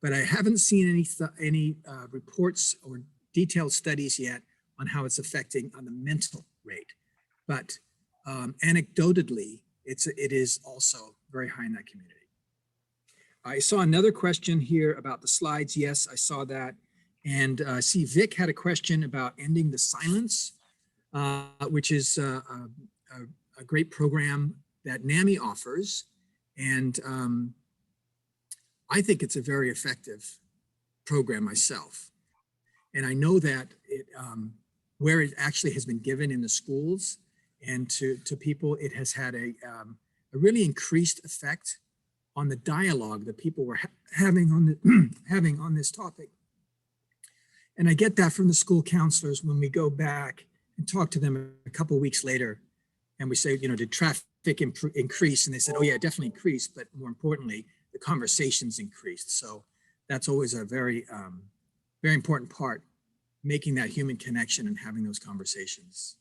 but I haven't seen any reports or detailed studies yet on how it's affecting on the mental rate. But anecdotally, it is also very high in that community. I saw another question here about the slides. Yes, I saw that. And I see Vic had a question about ending the silence, which is a great program that NAMI offers. And I think it's a very effective program myself. And I know that where it actually has been given in the schools and to people, it has had a really increased effect on the dialogue that people were having on this topic. And I get that from the school counselors when we go back and talk to them a couple of weeks later, and we say, you know, did traffic increase? And they said, oh yeah, it definitely increased, but more importantly, the conversations increased. So that's always a very, very important part, making that human connection and having those conversations.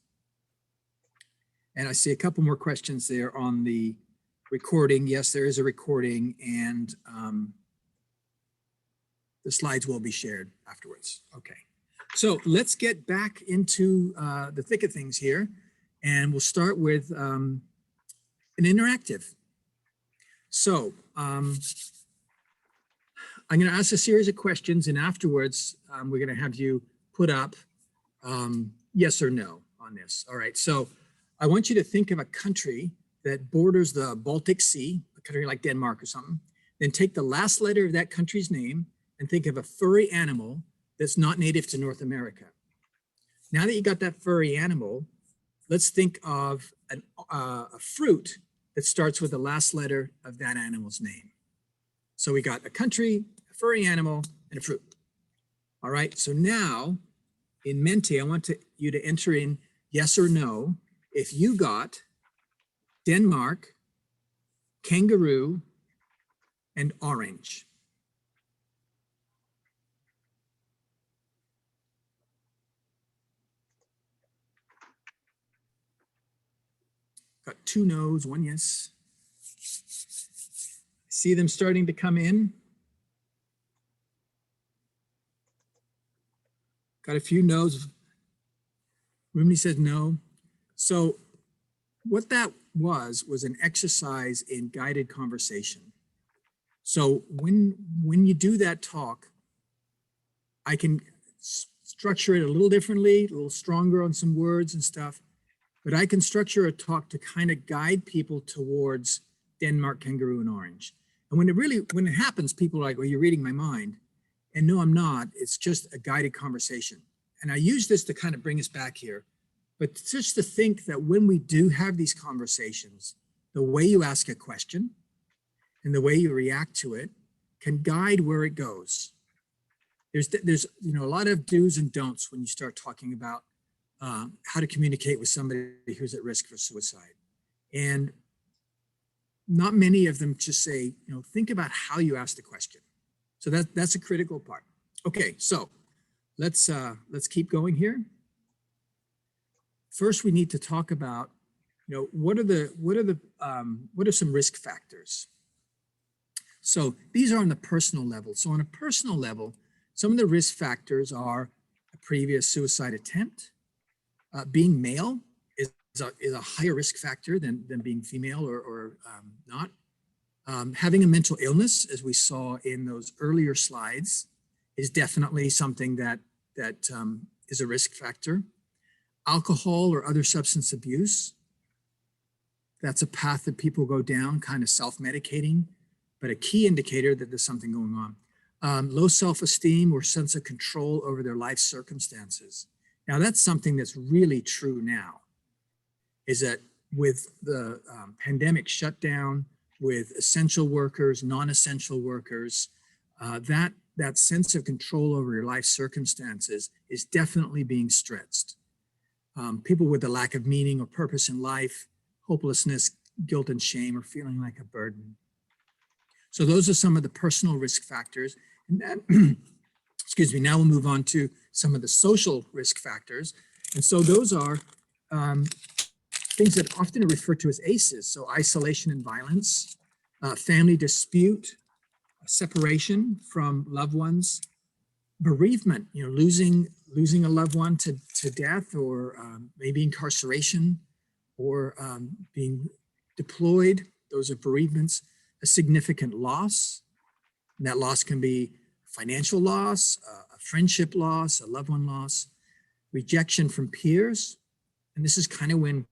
And I see a couple more questions there on the recording. Yes, there is a recording, and the slides will be shared afterwards. Okay, so let's get back into the thick of things here, and we'll start with an interactive. So I'm going to ask a series of questions, and afterwards we're going to have you put up yes or no on this. All right, so I want you to think of a country that borders the Baltic Sea, a country like Denmark or something, then take the last letter of that country's name and think of a furry animal that's not native to North America. Now that you got that furry animal, let's think of a fruit that starts with the last letter of that animal's name. So we got a country, a furry animal, and a fruit. All right, so now in Menti, I want you to enter in yes or no if you got Denmark, kangaroo, and orange. Got 2 no's, 1 yes. See them starting to come in. Got a few no's. Rumney says no. So what that was an exercise in guided conversation. So when you do that talk, I can structure it a little differently, a little stronger on some words and stuff, but I can structure a talk to kind of guide people towards Denmark, kangaroo, and orange. And when it happens, people are like, well, you're reading my mind. And no, I'm not. It's just a guided conversation. And I use this to kind of bring us back here. But just to think that when we do have these conversations, the way you ask a question and the way you react to it can guide where it goes. There's a lot of do's and don'ts when you start talking about how to communicate with somebody who's at risk for suicide. And not many of them just say, think about how you ask the question. So that's a critical part. Okay, so let's keep going here. First, we need to talk about, what are some risk factors? So these are on the personal level. So on a personal level, some of the risk factors are a previous suicide attempt. Being male is a higher risk factor than being female or not. Having a mental illness, as we saw in those earlier slides, is definitely something that is a risk factor. Alcohol or other substance abuse, that's a path that people go down, kind of self-medicating, but a key indicator that there's something going on. Low self-esteem or sense of control over their life circumstances. Now that's something that's really true now, is that with the pandemic shutdown, with essential workers, non-essential workers, that sense of control over your life circumstances is definitely being stretched. People with a lack of meaning or purpose in life, hopelessness, guilt and shame, or feeling like a burden. So those are some of the personal risk factors. And then, excuse me, now we'll move on to some of the social risk factors. And so those are things that often are referred to as ACEs. So isolation and violence, family dispute, separation from loved ones, bereavement, losing a loved one to death, or maybe incarceration, or being deployed. Those are bereavements. A significant loss, and that loss can be financial loss, a friendship loss, a loved one loss, rejection from peers. And this is kind of when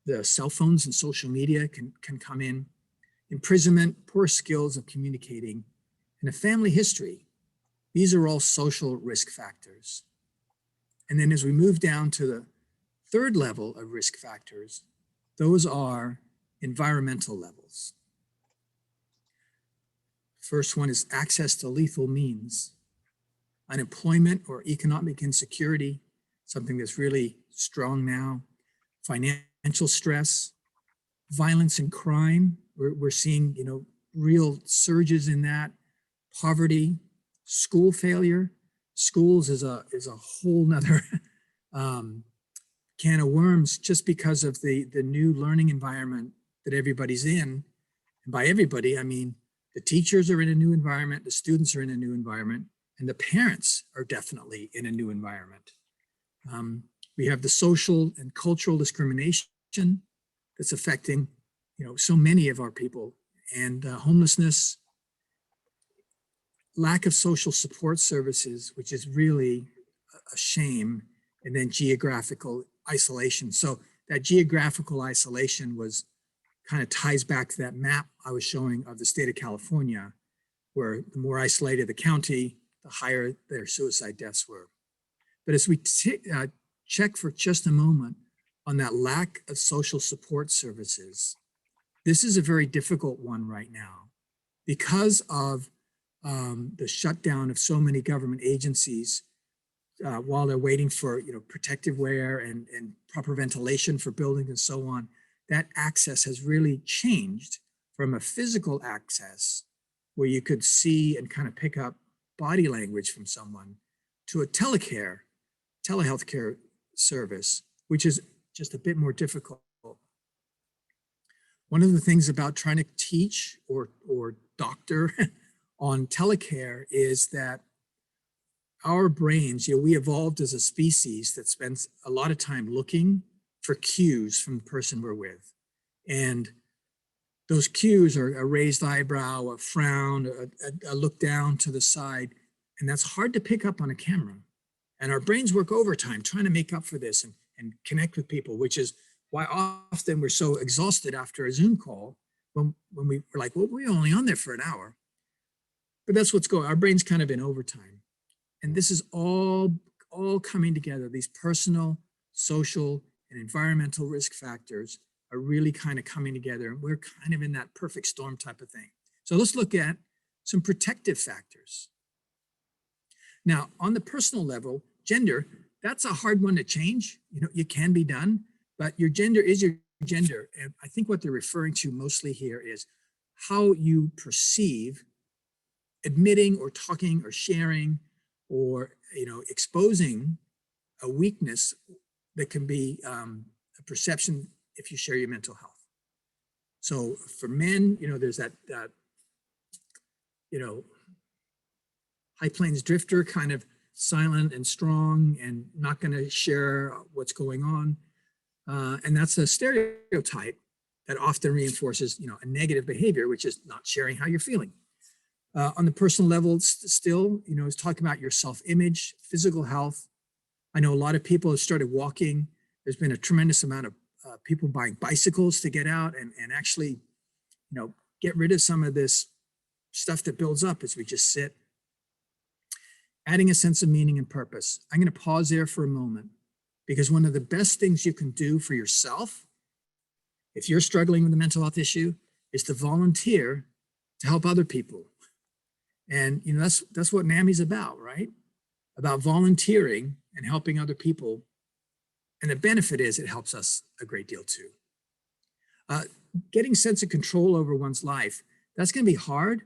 the cell phones and social media can come in. Imprisonment, poor skills of communicating, and a family history. These are all social risk factors. And then as we move down to the third level of risk factors, those are environmental levels. First one is access to lethal means. Unemployment or economic insecurity, something that's really strong now. Financial stress, violence and crime. We're seeing, real surges in that. Poverty, school failure. Schools is a whole nother can of worms, just because of the new learning environment that everybody's in. And by everybody, I mean the teachers are in a new environment, the students are in a new environment, and the parents are definitely in a new environment. We have the social and cultural discrimination that's affecting, so many of our people, and homelessness, lack of social support services, which is really a shame, and then geographical isolation. So that geographical isolation kind of ties back to that map I was showing of the state of California, where the more isolated the county, the higher their suicide deaths were. But as we check for just a moment on that lack of social support services, this is a very difficult one right now because of the shutdown of so many government agencies while they're waiting for protective wear and proper ventilation for buildings and so on, that access has really changed from a physical access where you could see and kind of pick up body language from someone to a telehealth care service, which is just a bit more difficult. One of the things about trying to teach or doctor on telecare is that our brains, we evolved as a species that spends a lot of time looking for cues from the person we're with. And those cues are a raised eyebrow, a frown, a look down to the side. And that's hard to pick up on a camera. And our brains work overtime trying to make up for this and connect with people, which is why often we're so exhausted after a Zoom call when we were like, well, we're only on there for an hour. But that's what's going on. Our brain's kind of in overtime. And this is all coming together. These personal, social, and environmental risk factors are really kind of coming together. And we're kind of in that perfect storm type of thing. So let's look at some protective factors. Now, on the personal level, gender, that's a hard one to change. It can be done, but your gender is your gender. And I think what they're referring to mostly here is how you perceive admitting or talking or sharing or exposing a weakness that can be a perception if you share your mental health. So for men, there's that High Plains drifter, kind of silent and strong and not going to share what's going on. And that's a stereotype that often reinforces, a negative behavior, which is not sharing how you're feeling. On the personal level, still, it's talking about your self-image, physical health. I know a lot of people have started walking. There's been a tremendous amount of people buying bicycles to get out and actually, get rid of some of this stuff that builds up as we just sit. Adding a sense of meaning and purpose. I'm going to pause there for a moment because one of the best things you can do for yourself, if you're struggling with a mental health issue, is to volunteer to help other people. And that's what NAMI is about, right? About volunteering and helping other people. And the benefit is it helps us a great deal too. Getting sense of control over one's life, that's going to be hard.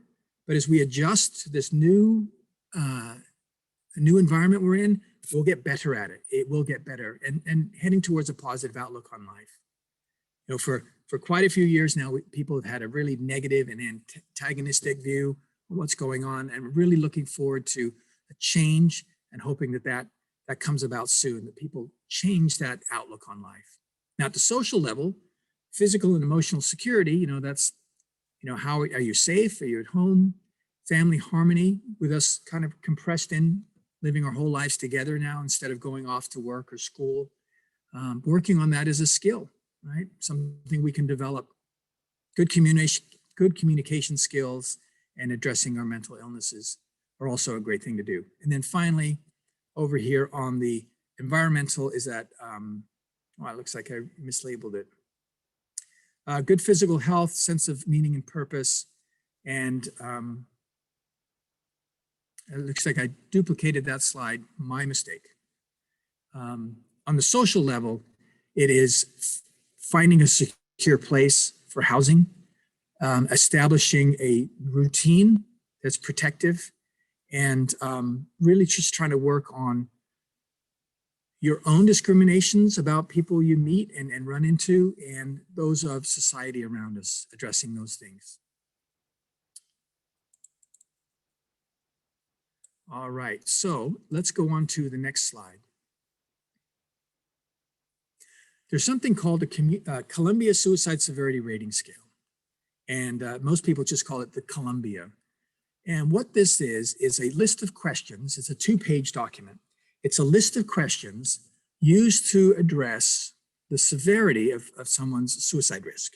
But as we adjust to this new environment we're in, we'll get better at it. It will get better and heading towards a positive outlook on life. For quite a few years now, people have had a really negative and antagonistic view of what's going on, and really looking forward to a change and hoping that comes about soon, that people change that outlook on life. Now, at the social level, physical and emotional security, that's, how are you safe? Are you at home? Family harmony, with us kind of compressed in, living our whole lives together now instead of going off to work or school. Working on that is a skill, right? Something we can develop. Good communication skills and addressing our mental illnesses are also a great thing to do. And then finally, over here on the environmental is that, it looks like I mislabeled it. Good physical health, sense of meaning and purpose, and it looks like I duplicated that slide, my mistake. On the social level, it is finding a secure place for housing, establishing a routine that's protective, and really just trying to work on your own discriminations about people you meet and run into, and those of society around us, addressing those things. All right, so let's go on to the next slide. There's something called the Columbia Suicide Severity Rating Scale. And most people just call it the Columbia. And what this is a list of questions. It's a 2-page document. It's a list of questions used to address the severity of someone's suicide risk.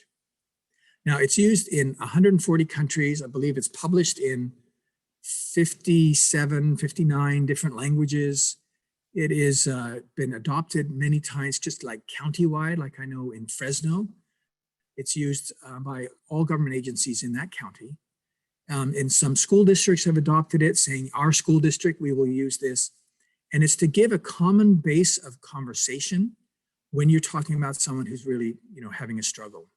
Now, it's used in 140 countries. I believe it's published in 57, 59 different languages. It is been adopted many times, just like countywide, like I know in Fresno. It's used by all government agencies in that county. In some school districts have adopted it, saying our school district, we will use this. And it's to give a common base of conversation when you're talking about someone who's really, having a struggle.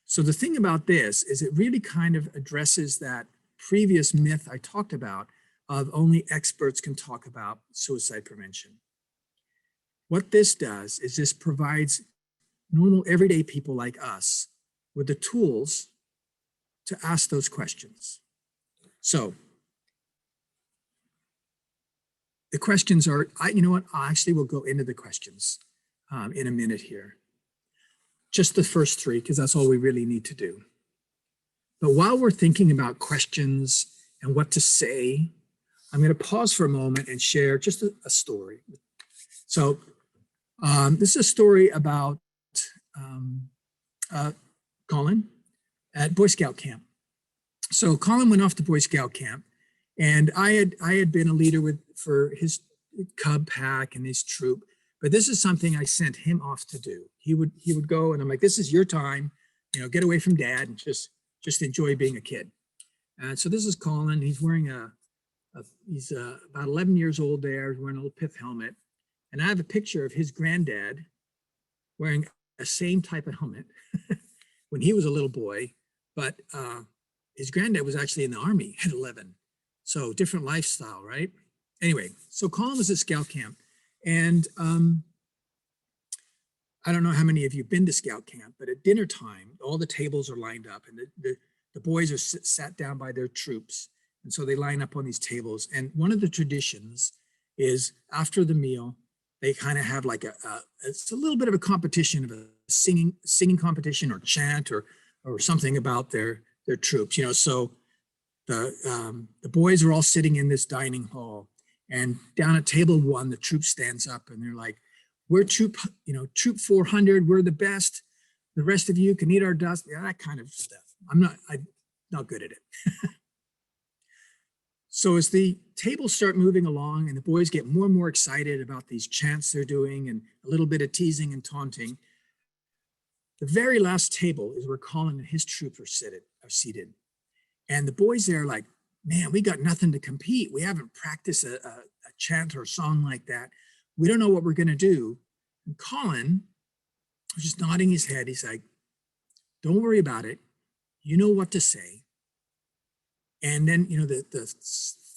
So the thing about this is it really kind of addresses that previous myth I talked about of only experts can talk about suicide prevention. What this does is this provides normal everyday people like us with the tools to ask those questions. So the questions are, I actually will go into the questions in a minute here. Just the first three, because that's all we really need to do. But while we're thinking about questions and what to say, I'm going to pause for a moment and share just a story. So this is a story about Colin at Boy Scout camp. So Colin went off to Boy Scout camp, and I had been a leader for his Cub pack and his troop. But this is something I sent him off to do. He would go, and I'm like, this is your time, get away from dad and just enjoy being a kid. And so this is Colin. He's wearing he's about 11 years old there. He's wearing a little pith helmet. And I have a picture of his granddad wearing the same type of helmet when he was a little boy, but his granddad was actually in the Army at 11. So different lifestyle, right? Anyway, so Colin was at scout camp. And I don't know how many of you have been to scout camp, but at dinner time, all the tables are lined up and the boys are sat down by their troops. And so they line up on these tables. And one of the traditions is after the meal, they kind of have like it's a little bit of a competition of a singing competition or chant or something about their troops, So the boys are all sitting in this dining hall. And down at table 1, the troop stands up and they're like, we're troop 400, we're the best. The rest of you can eat our dust, that kind of stuff. I'm not good at it. So as the tables start moving along and the boys get more and more excited about these chants they're doing and a little bit of teasing and taunting, the very last table is where Colin and his troop are seated. And the boys there are like, man, we got nothing to compete. We haven't practiced a chant or a song like that. We don't know what we're going to do. And Colin was just nodding his head. He's like, don't worry about it. You know what to say. And then, the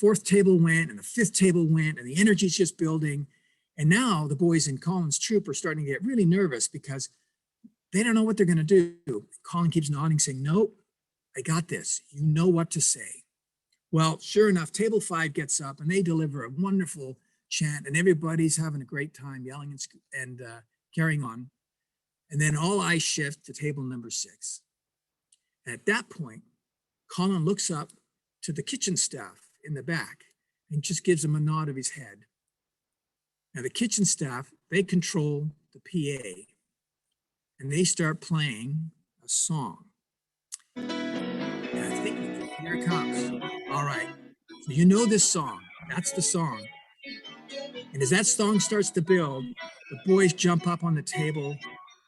4th table went and the 5th table went and the energy's just building. And now the boys in Colin's troop are starting to get really nervous because they don't know what they're going to do. Colin keeps nodding, saying, nope, I got this. You know what to say. Well, sure enough, table 5 gets up and they deliver a wonderful chant and everybody's having a great time yelling and carrying on. And then all eyes shift to table number 6. And at that point, Colin looks up to the kitchen staff in the back and just gives them a nod of his head. Now the kitchen staff, they control the PA and they start playing a song. And I think here it comes. All right, so you know this song, that's the song. And as that song starts to build, the boys jump up on the table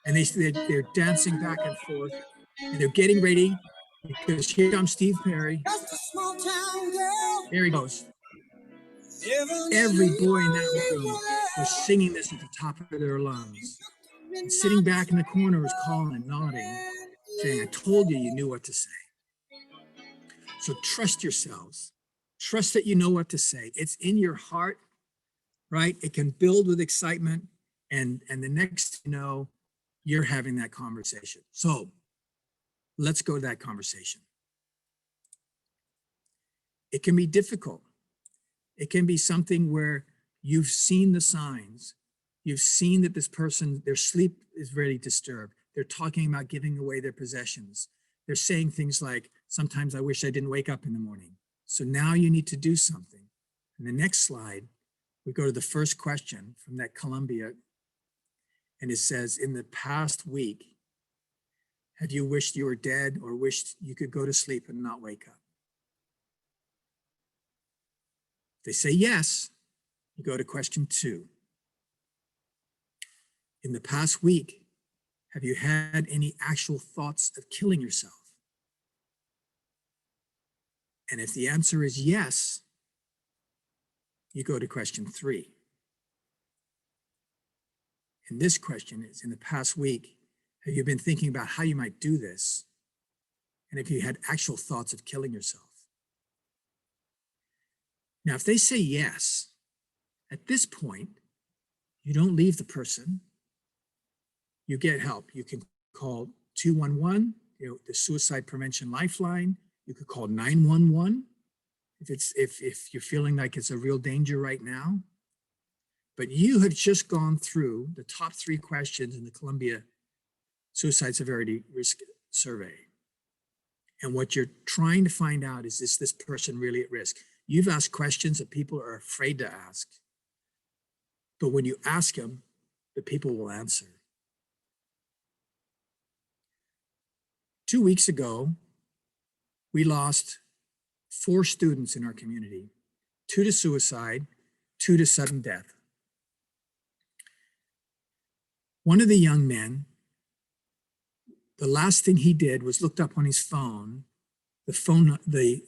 and they're dancing back and forth and they're getting ready because here comes Steve Perry. Here he goes. Every boy in that room was singing this at the top of their lungs. And sitting back in the corner was Colin and nodding, saying, I told you you knew what to say. So trust yourselves. Trust that you know what to say. It's in your heart, right? It can build with excitement. And the next you know, you're having that conversation. So let's go to that conversation. It can be difficult. It can be something where you've seen the signs. You've seen that this person, their sleep is very disturbed. They're talking about giving away their possessions. They're saying things like, sometimes I wish I didn't wake up in the morning. So now you need to do something. In the next slide, we go to the first question from that Columbia. And it says, in the past week, have you wished you were dead or wished you could go to sleep and not wake up? If they say yes, you go to question 2. In the past week, have you had any actual thoughts of killing yourself? And if the answer is yes, you go to question 3. And this question is, in the past week, have you been thinking about how you might do this? And if you had actual thoughts of killing yourself? Now, if they say yes, at this point, you don't leave the person. You get help. You can call 211, the Suicide Prevention Lifeline. You could call 911 if you're feeling like it's a real danger right now. But you have just gone through the top 3 questions in the Columbia Suicide Severity Risk Survey. And what you're trying to find out is this person really at risk? You've asked questions that people are afraid to ask. But when you ask them, the people will answer. 2 weeks ago, we lost 4 students in our community, 2 to suicide, 2 to sudden death. One of the young men, the last thing he did was looked up on his phone, the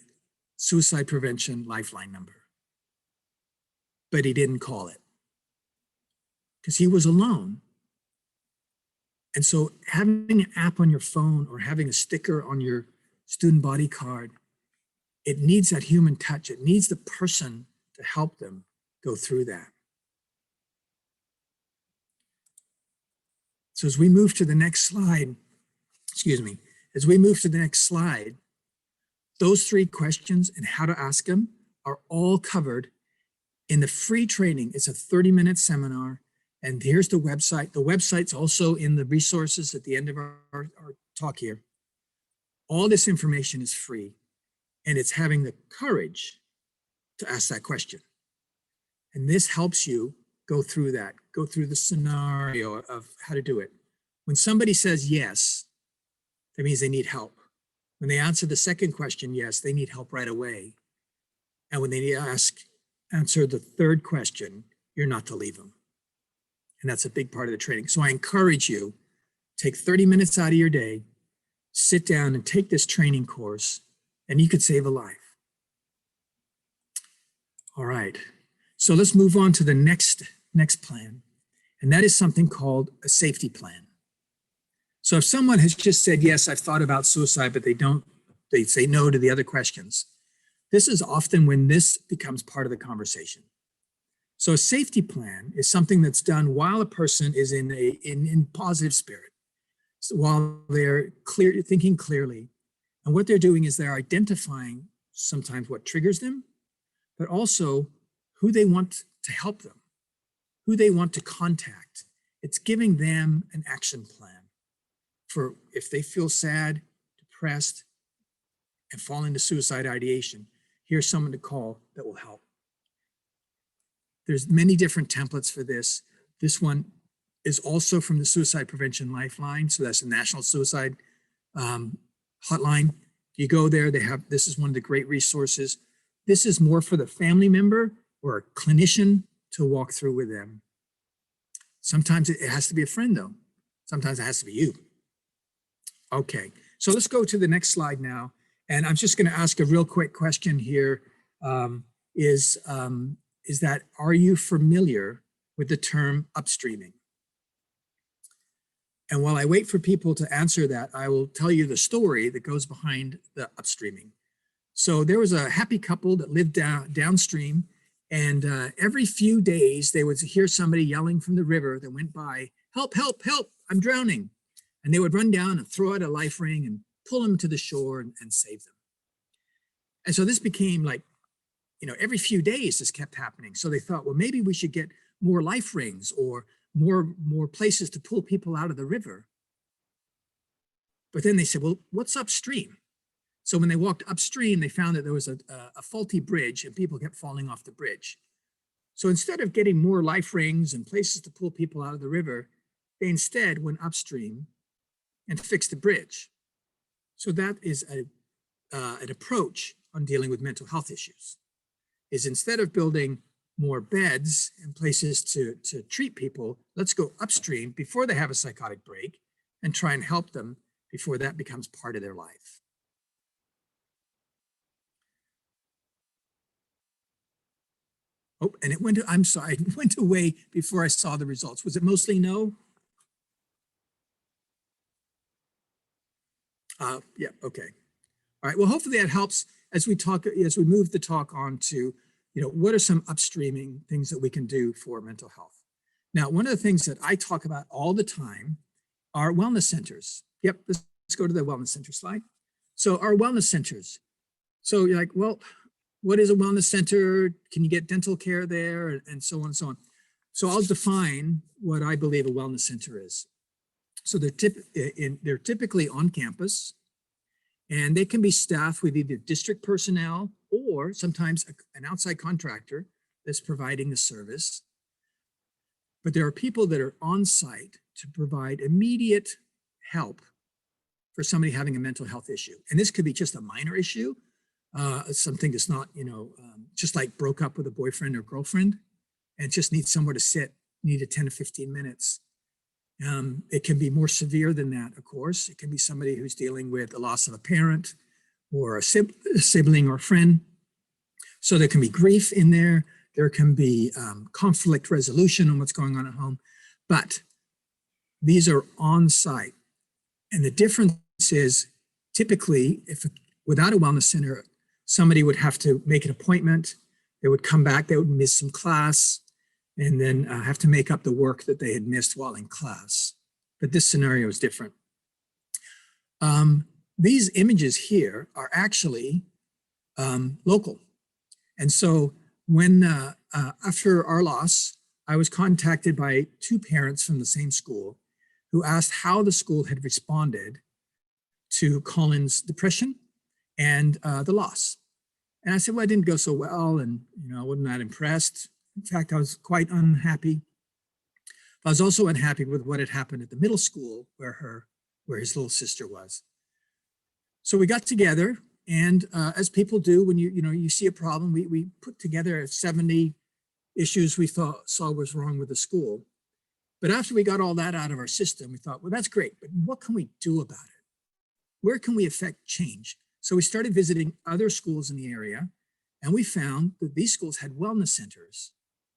suicide prevention lifeline number. But he didn't call it because he was alone. And so having an app on your phone or having a sticker on your student body card, it needs that human touch. It needs the person to help them go through that. So as we move to the next slide, as we move to the next slide, those 3 questions and how to ask them are all covered in the free training. It's a 30-minute seminar. And here's the website. The website's also in the resources at the end of our talk here. All this information is free. And it's having the courage to ask that question. And this helps you go through that, go through the scenario of how to do it. When somebody says yes, that means they need help. When they answer the second question, yes, they need help right away. And when they answer the third question, you're not to leave them. And that's a big part of the training. So I encourage you, take 30 minutes out of your day, sit down and take this training course, and you could save a life. All right, so let's move on to the next plan. And that is something called a safety plan. So if someone has just said, yes, I've thought about suicide, but they say no to the other questions, this is often when this becomes part of the conversation. So a safety plan is something that's done while a person is in positive spirit, so while they're thinking clearly. And what they're doing is they're identifying sometimes what triggers them, but also who they want to help them, who they want to contact. It's giving them an action plan for if they feel sad, depressed, and fall into suicide ideation. Here's someone to call that will help. There's many different templates for this. This one is also from the Suicide Prevention Lifeline. So that's the National Suicide Hotline. You go there, this is one of the great resources. This is more for the family member or a clinician to walk through with them. Sometimes it has to be a friend though. Sometimes it has to be you. Okay, so let's go to the next slide now. And I'm just gonna ask a real quick question here. Is that, are you familiar with the term upstreaming? And while I wait for people to answer that, I will tell you the story that goes behind the upstreaming. So there was a happy couple that lived downstream, and every few days they would hear somebody yelling from the river that went by, help, help, help, I'm drowning. And they would run down and throw out a life ring and pull them to the shore and save them. And so this became like, every few days this kept happening. So they thought, well, maybe we should get more life rings or more places to pull people out of the river. But then they said, well, what's upstream? So when they walked upstream, they found that there was a faulty bridge and people kept falling off the bridge. So instead of getting more life rings and places to pull people out of the river, they instead went upstream and fixed the bridge. So that is an approach on dealing with mental health issues, is instead of building more beds and places to treat people, let's go upstream before they have a psychotic break and try and help them before that becomes part of their life. Oh, and it went to, I'm sorry, it went away before I saw the results. Was it mostly no? Yeah, okay. All right, well, hopefully that helps as we move the talk on to, what are some upstreaming things that we can do for mental health? Now, one of the things that I talk about all the time are wellness centers. Yep, let's go to the wellness center slide. So our wellness centers. So you're like, well, what is a wellness center? Can you get dental care there? And so on and so on. So I'll define what I believe a wellness center is. So they're typically on campus, and they can be staffed with either district personnel or sometimes an outside contractor that's providing the service. But there are people that are on site to provide immediate help for somebody having a mental health issue. And this could be just a minor issue, something that's not, just like broke up with a boyfriend or girlfriend and just needs somewhere to sit, needed 10 to 15 minutes. It can be more severe than that, of course. It can be somebody who's dealing with the loss of a parent or a sibling or friend. So there can be grief in there. There can be conflict resolution on what's going on at home. But these are on site. And the difference is typically, without a wellness center, somebody would have to make an appointment. They would come back, they would miss some class, and then have to make up the work that they had missed while in class. But this scenario is different. These images here are actually local. And so when, after our loss, I was contacted by two parents from the same school who asked how the school had responded to Colin's depression and the loss. And I said, well, it didn't go so well, and I wasn't that impressed. In fact, I was quite unhappy. I was also unhappy with what had happened at the middle school where his little sister was. So we got together, and as people do, when you see a problem, we put together 70 issues we saw was wrong with the school. But after we got all that out of our system, we thought, well, that's great, but what can we do about it? Where can we affect change? So we started visiting other schools in the area, and we found that these schools had wellness centers,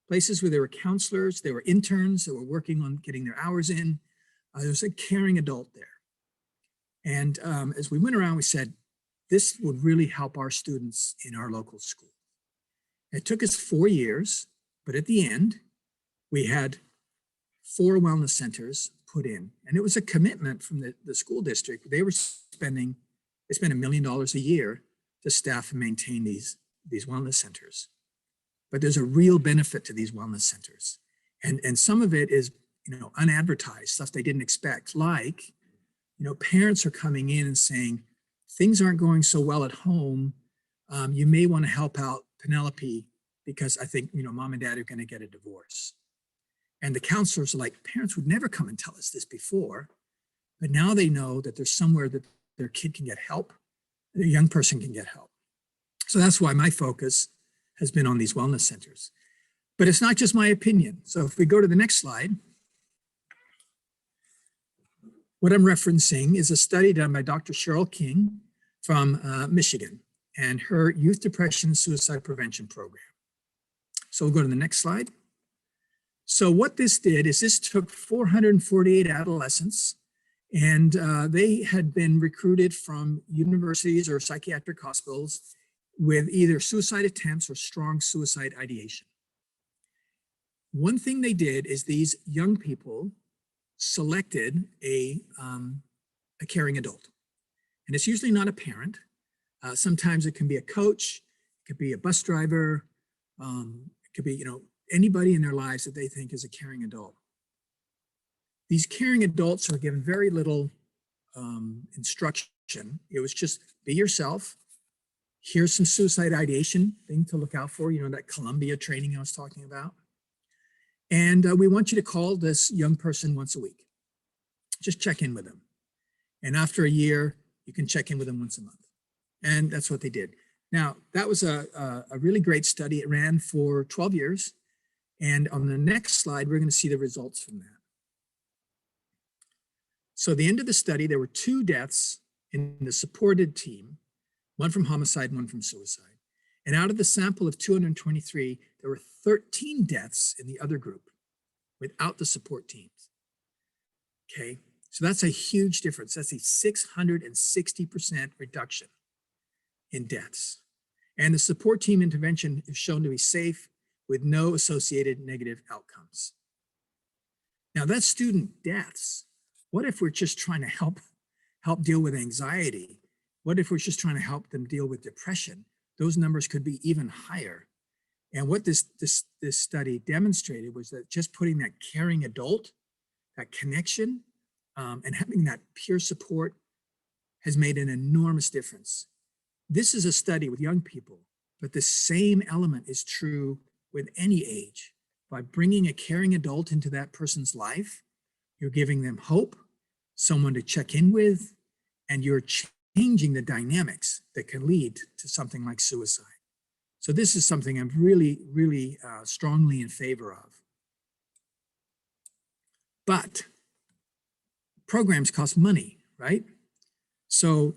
places where there were counselors, there were interns that were working on getting their hours in. There was a caring adult there. And as we went around, we said, this would really help our students in our local school. It took us 4 years, but at the end, we had 4 wellness centers put in. And it was a commitment from the school district. They spent $1 million a year to staff and maintain these wellness centers. But there's a real benefit to these wellness centers. And some of it is, unadvertised, stuff they didn't expect, like, parents are coming in and saying, things aren't going so well at home. You may want to help out Penelope because I think, mom and dad are going to get a divorce. And the counselors are like, parents would never come and tell us this before, but now they know that there's somewhere that their kid can get help, their young person can get help. So that's why my focus has been on these wellness centers. But it's not just my opinion. So if we go to the next slide, what I'm referencing is a study done by Dr. Cheryl King from Michigan and her youth depression suicide prevention program. So we'll go to the next slide. So what this did is this took 448 adolescents, and they had been recruited from universities or psychiatric hospitals with either suicide attempts or strong suicide ideation. One thing they did is these young people selected a caring adult. And it's usually not a parent. Sometimes it can be a coach, it could be a bus driver, it could be, anybody in their lives that they think is a caring adult. These caring adults are given very little instruction. It was just be yourself. Here's some suicide ideation thing to look out for, that Columbia training I was talking about. And we want you to call this young person once a week. Just check in with them. And after a year, you can check in with them once a month. And that's what they did. Now, that was a really great study. It ran for 12 years. And on the next slide, we're going to see the results from that. So at the end of the study, there were 2 deaths in the supported team, one from homicide, one from suicide. And out of the sample of 223, there were 13 deaths in the other group without the support teams. Okay, so that's a huge difference. That's a 660% reduction in deaths. And the support team intervention is shown to be safe with no associated negative outcomes. Now that's student deaths. What if we're just trying to help deal with anxiety? What if we're just trying to help them deal with depression? Those numbers could be even higher. And what this study demonstrated was that just putting that caring adult, that connection, and having that peer support has made an enormous difference. This is a study with young people, but the same element is true with any age. By bringing a caring adult into that person's life, you're giving them hope, someone to check in with, and you're changing the dynamics that can lead to something like suicide. So this is something I'm really, really strongly in favor of. But programs cost money, right? So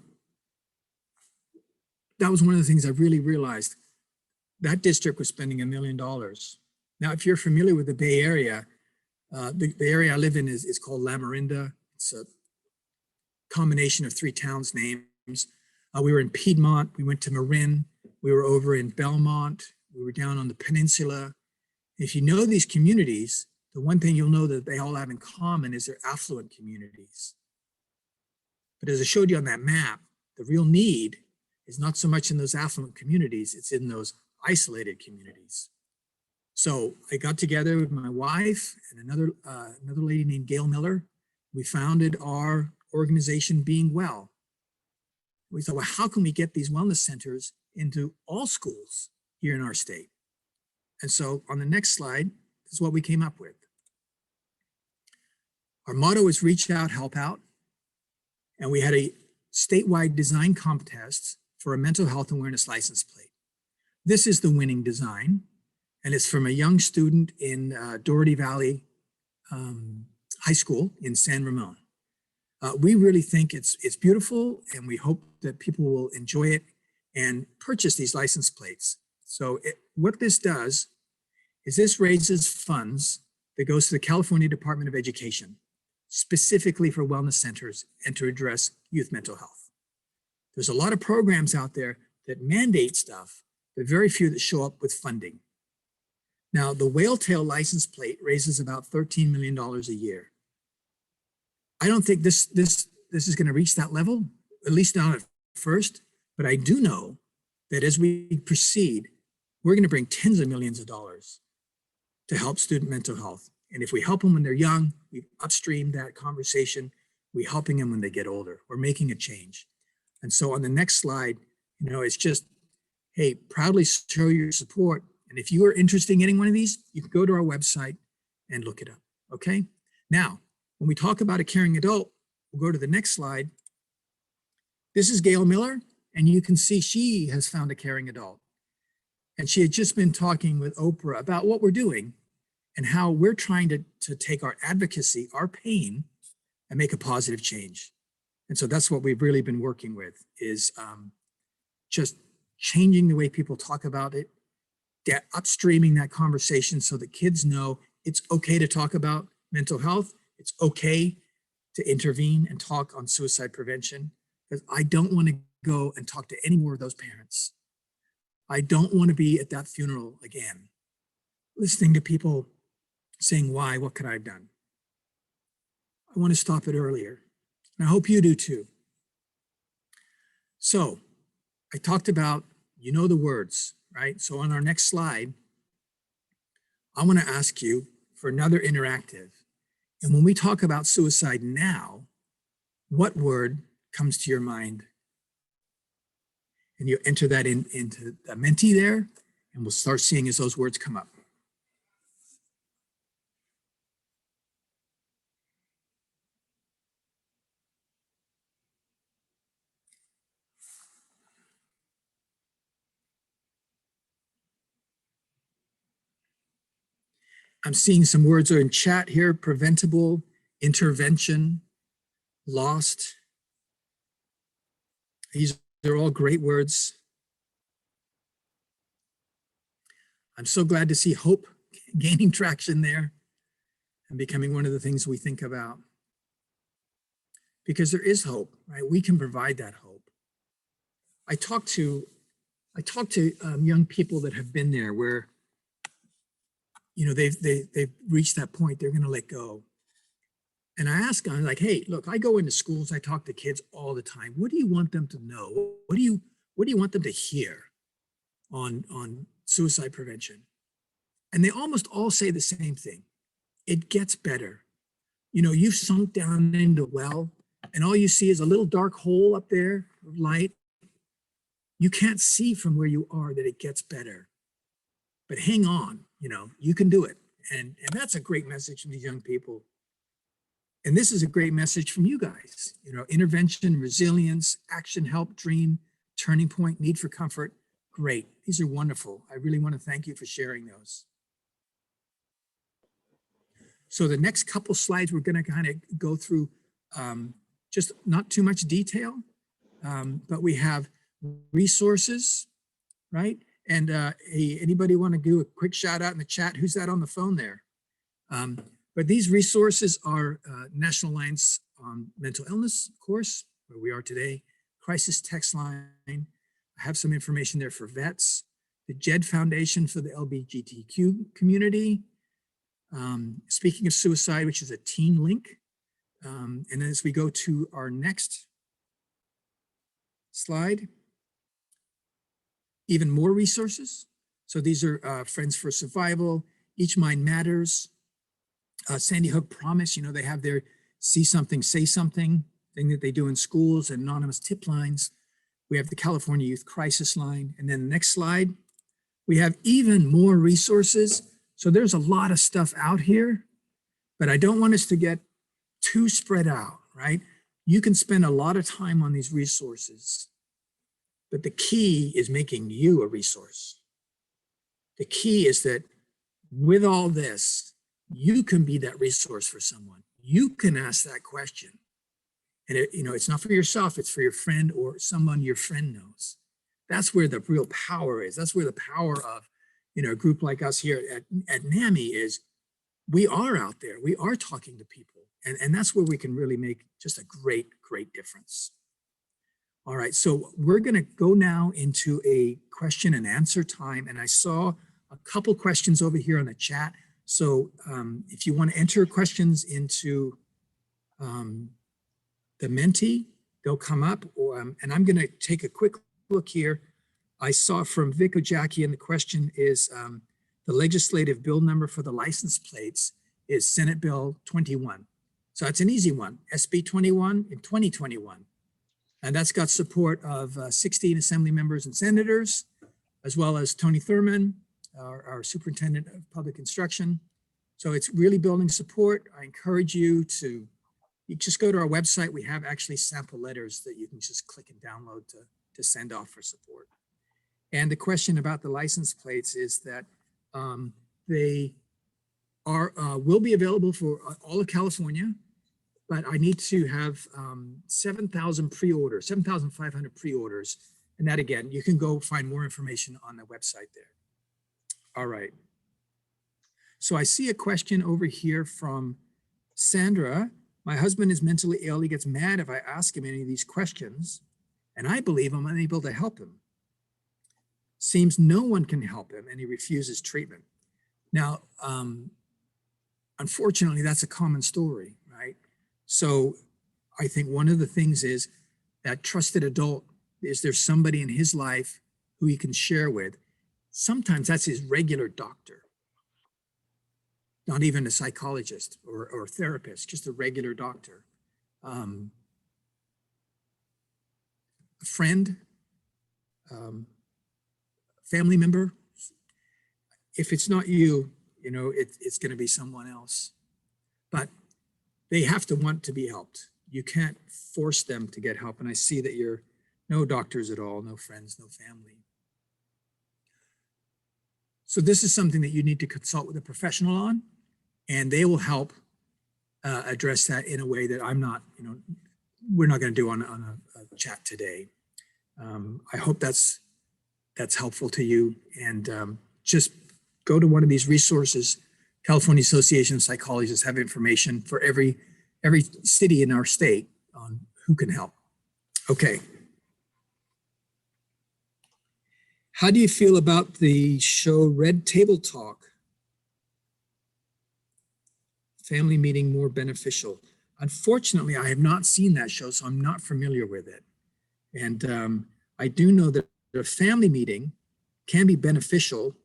that was one of the things I really realized. That district was spending $1 million. Now, if you're familiar with the Bay Area, the area I live in is called La Marinda. It's a combination of 3 towns' names. We were in Piedmont, we went to Marin, we were over in Belmont, we were down on the peninsula. If you know these communities, the one thing you'll know that they all have in common is they're affluent communities. But as I showed you on that map, the real need is not so much in those affluent communities, it's in those isolated communities. So I got together with my wife and another lady named Gail Miller. We founded our organization Beingwell. We thought, well, how can we get these wellness centers into all schools here in our state? And so on the next slide, this is what we came up with. Our motto is reach out, help out. And we had a statewide design contest for a mental health awareness license plate. This is the winning design, and it's from a young student in Doherty Valley High School in San Ramon. We really think it's beautiful, and we hope that people will enjoy it and purchase these license plates. So what this does is this raises funds that goes to the California Department of Education, specifically for wellness centers and to address youth mental health. There's a lot of programs out there that mandate stuff, but very few that show up with funding. Now, the whale tail license plate raises about $13 million a year. I don't think this is going to reach that level, at least not at first, but I do know that as we proceed, we're going to bring tens of millions of dollars to help student mental health. And if we help them when they're young, we upstream that conversation, we're helping them when they get older. We're making a change. And so on the next slide, it's just, hey, proudly show your support. And if you are interested in getting one of these, you can go to our website and look it up, okay? Now, when we talk about a caring adult, we'll go to the next slide. This is Gail Miller, and you can see she has found a caring adult. And she had just been talking with Oprah about what we're doing and how we're trying to take our advocacy, our pain, and make a positive change. And so that's what we've really been working with, is just changing the way people talk about it, upstreaming that conversation so that kids know it's okay to talk about mental health. It's okay to intervene and talk on suicide prevention, because I don't want to go and talk to any more of those parents. I don't want to be at that funeral again, listening to people saying, why, what could I have done? I want to stop it earlier. And I hope you do too. So I talked about, the words, right? So on our next slide, I want to ask you for another interactive. And when we talk about suicide now, what word comes to your mind? And you enter that into the Menti there, and we'll start seeing as those words come up. I'm seeing some words are in chat here: preventable, intervention, lost. These are all great words. I'm so glad to see hope gaining traction there and becoming one of the things we think about. Because there is hope, right? We can provide that hope. I talk to young people that have been there where, you know, they've reached that point, they're going to let go. And I ask them, like, hey, look, I go into schools, I talk to kids all the time. What do you want them to know? What do you want them to hear on suicide prevention? And they almost all say the same thing. It gets better. You know, you've sunk down into a well and all you see is a little dark hole up there of light. You can't see from where you are that it gets better. But hang on, you know, you can do it. And that's a great message from these young people. And this is a great message from you guys. You know, intervention, resilience, action, help, dream, turning point, need for comfort. Great. These are wonderful. I really want to thank you for sharing those. So the next couple slides, we're going to kind of go through just not too much detail, but we have resources, right? And hey, anybody want to do a quick shout out in the chat? Who's that on the phone there? But these resources are National Alliance on Mental Illness, of course, where we are today, crisis text line. I have some information there for vets, the JED Foundation for the LGBTQ community. Speaking of suicide, which is a teen link. And as we go to our next slide, even more resources. So these are Friends for Survival, Each Mind Matters, Sandy Hook Promise, you know, they have their see something, say something thing that they do in schools, and anonymous tip lines. We have the California Youth Crisis Line. And then the next slide, we have even more resources. So there's a lot of stuff out here, but I don't want us to get too spread out, right? You can spend a lot of time on these resources, but the key is making you a resource. The key is that with all this, you can be that resource for someone. You can ask that question. And you know, it's not for yourself, it's for your friend or someone your friend knows. That's where the real power is. That's where the power of, you know, a group like us here at NAMI is. We are out there, we are talking to people, and that's where we can really make just a great, great difference. All right, so we're gonna go now into a question and answer time, and I saw a couple questions over here on the chat. So if you want to enter questions into the Menti, they'll come up, and I'm gonna take a quick look here. I saw from Vic Ojaki, and the question is, the legislative bill number for the license plates is Senate Bill 21. So that's an easy one, SB 21 in 2021. And that's got support of 16 assembly members and senators, as well as Tony Thurman, our superintendent of public instruction. So it's really building support. I encourage you to just go to our website. We have actually sample letters that you can just click and download to send off for support. And the question about the license plates is that they will be available for all of California, but I need to have 7,000 pre-orders, 7,500 pre-orders. And that, again, you can go find more information on the website there. All right. So I see a question over here from Sandra. My husband is mentally ill. He gets mad if I ask him any of these questions, and I believe I'm unable to help him. Seems no one can help him, and he refuses treatment. Now, unfortunately, that's a common story, right? So I think one of the things is that trusted adult, is there somebody in his life who he can share with? Sometimes that's his regular doctor, not even a psychologist or therapist, just a regular doctor. A friend, family member. If it's not you, you know, it's going to be someone else. But they have to want to be helped. You can't force them to get help. And I see that you're no doctors at all, no friends, no family. So this is something that you need to consult with a professional on, and they will help address that in a way that I'm not, you know, we're not going to do on a chat today. I hope that's helpful to you, and just go to one of these resources. California Association of Psychologists have information for every city in our state on who can help. Okay. How do you feel about the show Red Table Talk? Family meeting more beneficial. Unfortunately, I have not seen that show, so I'm not familiar with it. And I do know that a family meeting can be beneficial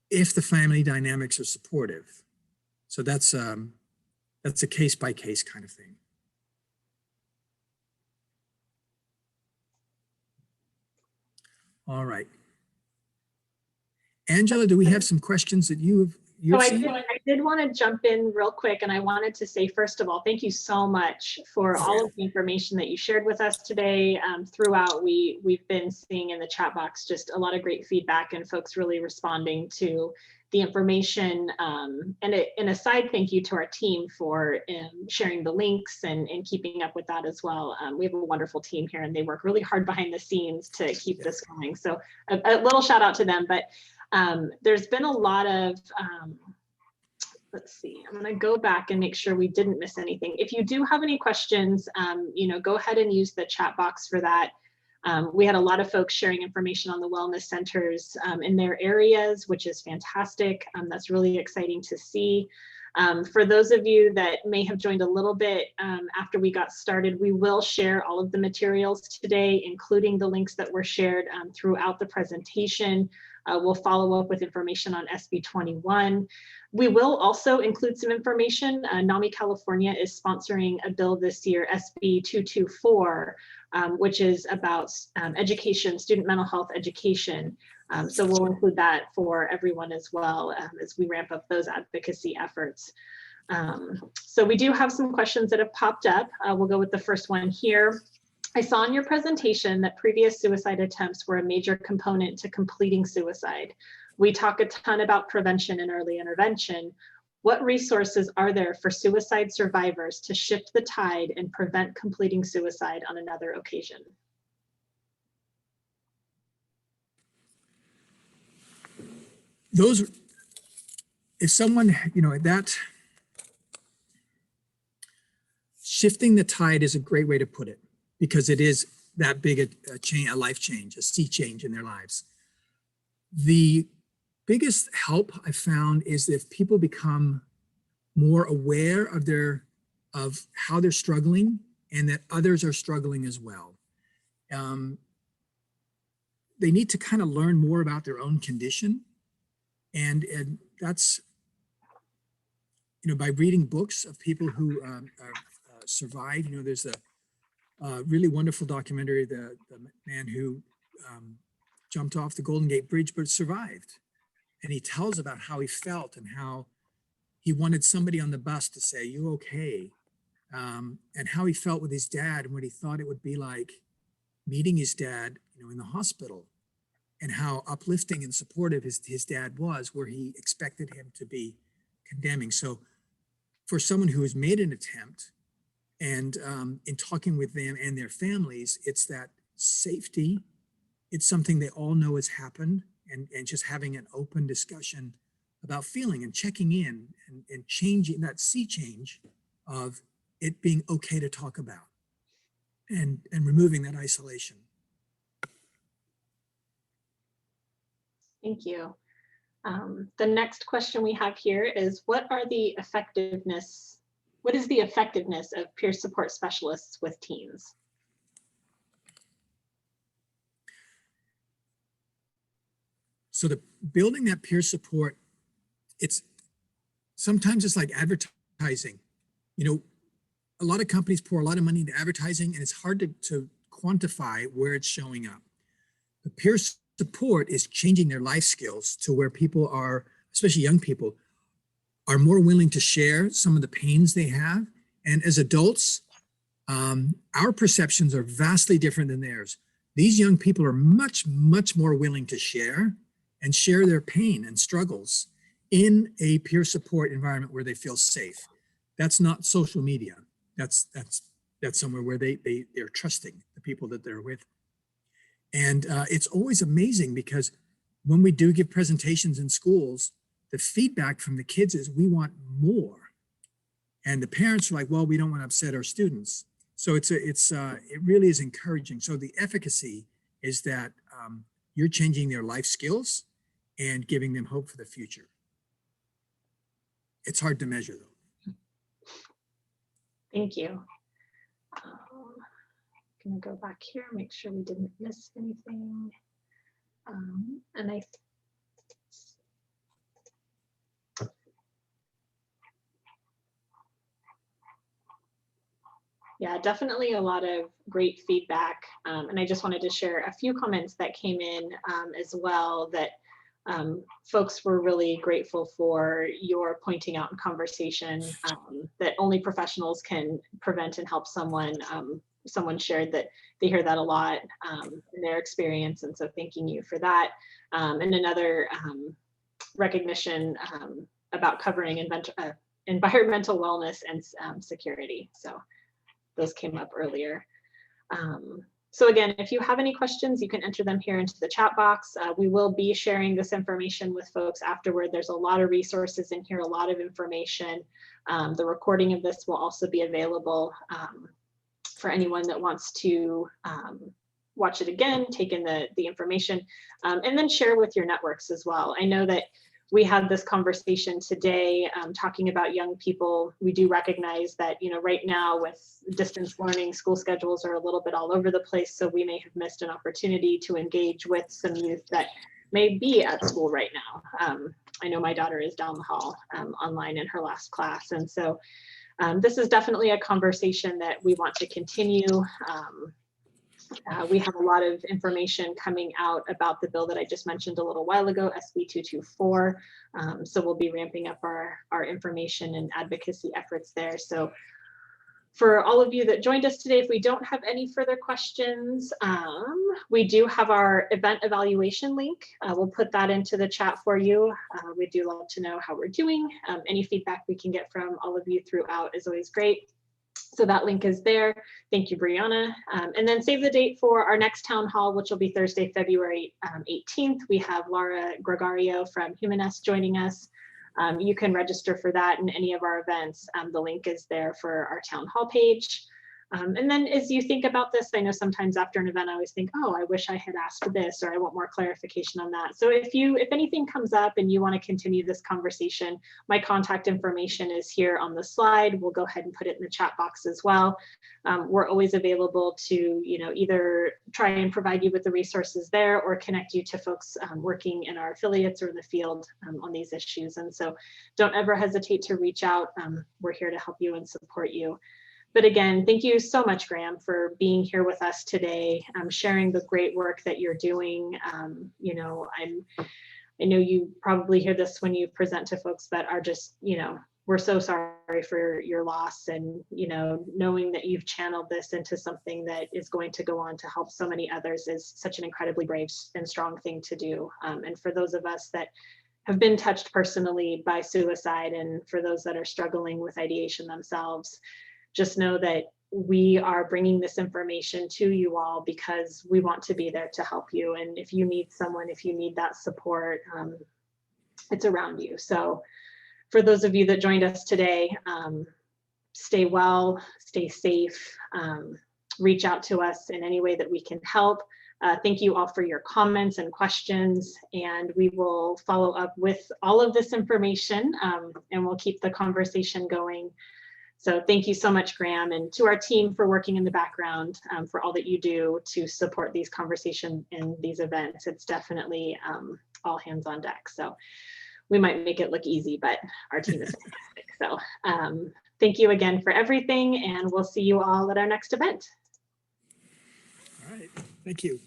if the family dynamics are supportive. So that's a case by case kind of thing. All right. Angela, do we have some questions that you've seen? I did want to jump in real quick, and I wanted to say, first of all, thank you so much for all of the information that you shared with us today. Throughout, we've been seeing in the chat box just a lot of great feedback and folks really responding to the information. And a side thank you to our team for sharing the links and keeping up with that as well. We have a wonderful team here, and they work really hard behind the scenes to keep this going. So a little shout out to them. But there's been a lot of, let's see, I'm gonna go back and make sure we didn't miss anything. If you do have any questions, go ahead and use the chat box for that. We had a lot of folks sharing information on the wellness centers in their areas, which is fantastic. That's really exciting to see. For those of you that may have joined a little bit after we got started, we will share all of the materials today, including the links that were shared throughout the presentation. We'll follow up with information on SB 21. We will also include some information. NAMI California is sponsoring a bill this year, SB 224, which is about education, student mental health education. So we'll include that for everyone as well as we ramp up those advocacy efforts. So we do have some questions that have popped up. We'll go with the first one here. I saw in your presentation that previous suicide attempts were a major component to completing suicide. We talk a ton about prevention and early intervention. What resources are there for suicide survivors to shift the tide and prevent completing suicide on another occasion? Those, if someone, that shifting the tide is a great way to put it, because it is that big a change, a life change, a sea change in their lives. The biggest help I found is if people become more aware of how they're struggling and that others are struggling as well. They need to kind of learn more about their own condition. And that's, by reading books of people who survived. There's a really wonderful documentary, the man who jumped off the Golden Gate Bridge but survived. And he tells about how he felt and how he wanted somebody on the bus to say, "You okay?" And how he felt with his dad and what he thought it would be like meeting his dad, in the hospital, and how uplifting and supportive his dad was, where he expected him to be condemning. So for someone who has made an attempt, and in talking with them and their families, it's that safety. It's something they all know has happened, and just having an open discussion about feeling and checking in and changing that sea change of it being okay to talk about and removing that isolation. Thank you. The next question we have here is, what is the effectiveness of peer support specialists with teens? So building that peer support, sometimes it's like advertising. A lot of companies pour a lot of money into advertising, and it's hard to quantify where it's showing up. The peer support is changing their life skills to where people are, especially young people, are more willing to share some of the pains they have. And as adults, our perceptions are vastly different than theirs. These young people are much, much more willing to share their pain and struggles in a peer support environment where they feel safe. That's not social media. That's somewhere where they're trusting the people that they're with. And it's always amazing because when we do give presentations in schools, the feedback from the kids is we want more. And the parents are like, well, we don't want to upset our students. So it really is encouraging. So the efficacy is that you're changing their life skills and giving them hope for the future. It's hard to measure though. Thank you. I'm gonna go back here, make sure we didn't miss anything. And yeah, definitely a lot of great feedback. And I just wanted to share a few comments that came in as well that folks were really grateful for your pointing out in conversation that only professionals can prevent and help someone. Someone shared that they hear that a lot in their experience. And so thanking you for that. And another recognition about covering environmental wellness and security. So those came up earlier. So again, if you have any questions, you can enter them here into the chat box. We will be sharing this information with folks afterward. There's a lot of resources in here, a lot of information. The recording of this will also be available for anyone that wants to watch it again, take in the information, and then share with your networks as well. I know that we had this conversation today talking about young people. We do recognize that, right now with distance learning, school schedules are a little bit all over the place. So we may have missed an opportunity to engage with some youth that may be at school right now. I know my daughter is down the hall online in her last class. And so this is definitely a conversation that we want to continue. We have a lot of information coming out about the bill that I just mentioned a little while ago, SB 224. So we'll be ramping up our information and advocacy efforts there. So for all of you that joined us today, if we don't have any further questions, we do have our event evaluation link. We'll put that into the chat for you. We do love to know how we're doing. Any feedback we can get from all of you throughout is always great. So that link is there. Thank you, Brianna. And then save the date for our next town hall, which will be Thursday, February 18th. We have Laura Gregario from Humanist joining us. You can register for that in any of our events. The link is there for our town hall page. And then as you think about this, I know sometimes after an event, I always think, oh, I wish I had asked this, or I want more clarification on that. So if anything comes up and you want to continue this conversation, my contact information is here on the slide. We'll go ahead and put it in the chat box as well. We're always available to, either try and provide you with the resources there or connect you to folks working in our affiliates or in the field on these issues. And so don't ever hesitate to reach out. We're here to help you and support you. But again, thank you so much, Graham, for being here with us today, sharing the great work that you're doing. I know you probably hear this when you present to folks that are just, we're so sorry for your loss, and, knowing that you've channeled this into something that is going to go on to help so many others is such an incredibly brave and strong thing to do. And for those of us that have been touched personally by suicide, and for those that are struggling with ideation themselves, just know that we are bringing this information to you all because we want to be there to help you. And if you need someone, if you need that support, it's around you. So for those of you that joined us today, stay well, stay safe, reach out to us in any way that we can help. Thank you all for your comments and questions, and we will follow up with all of this information, and we'll keep the conversation going. So thank you so much, Graham, and to our team for working in the background, for all that you do to support these conversations and these events. It's definitely all hands on deck. So we might make it look easy, but our team is fantastic. So thank you again for everything, and we'll see you all at our next event. All right, thank you.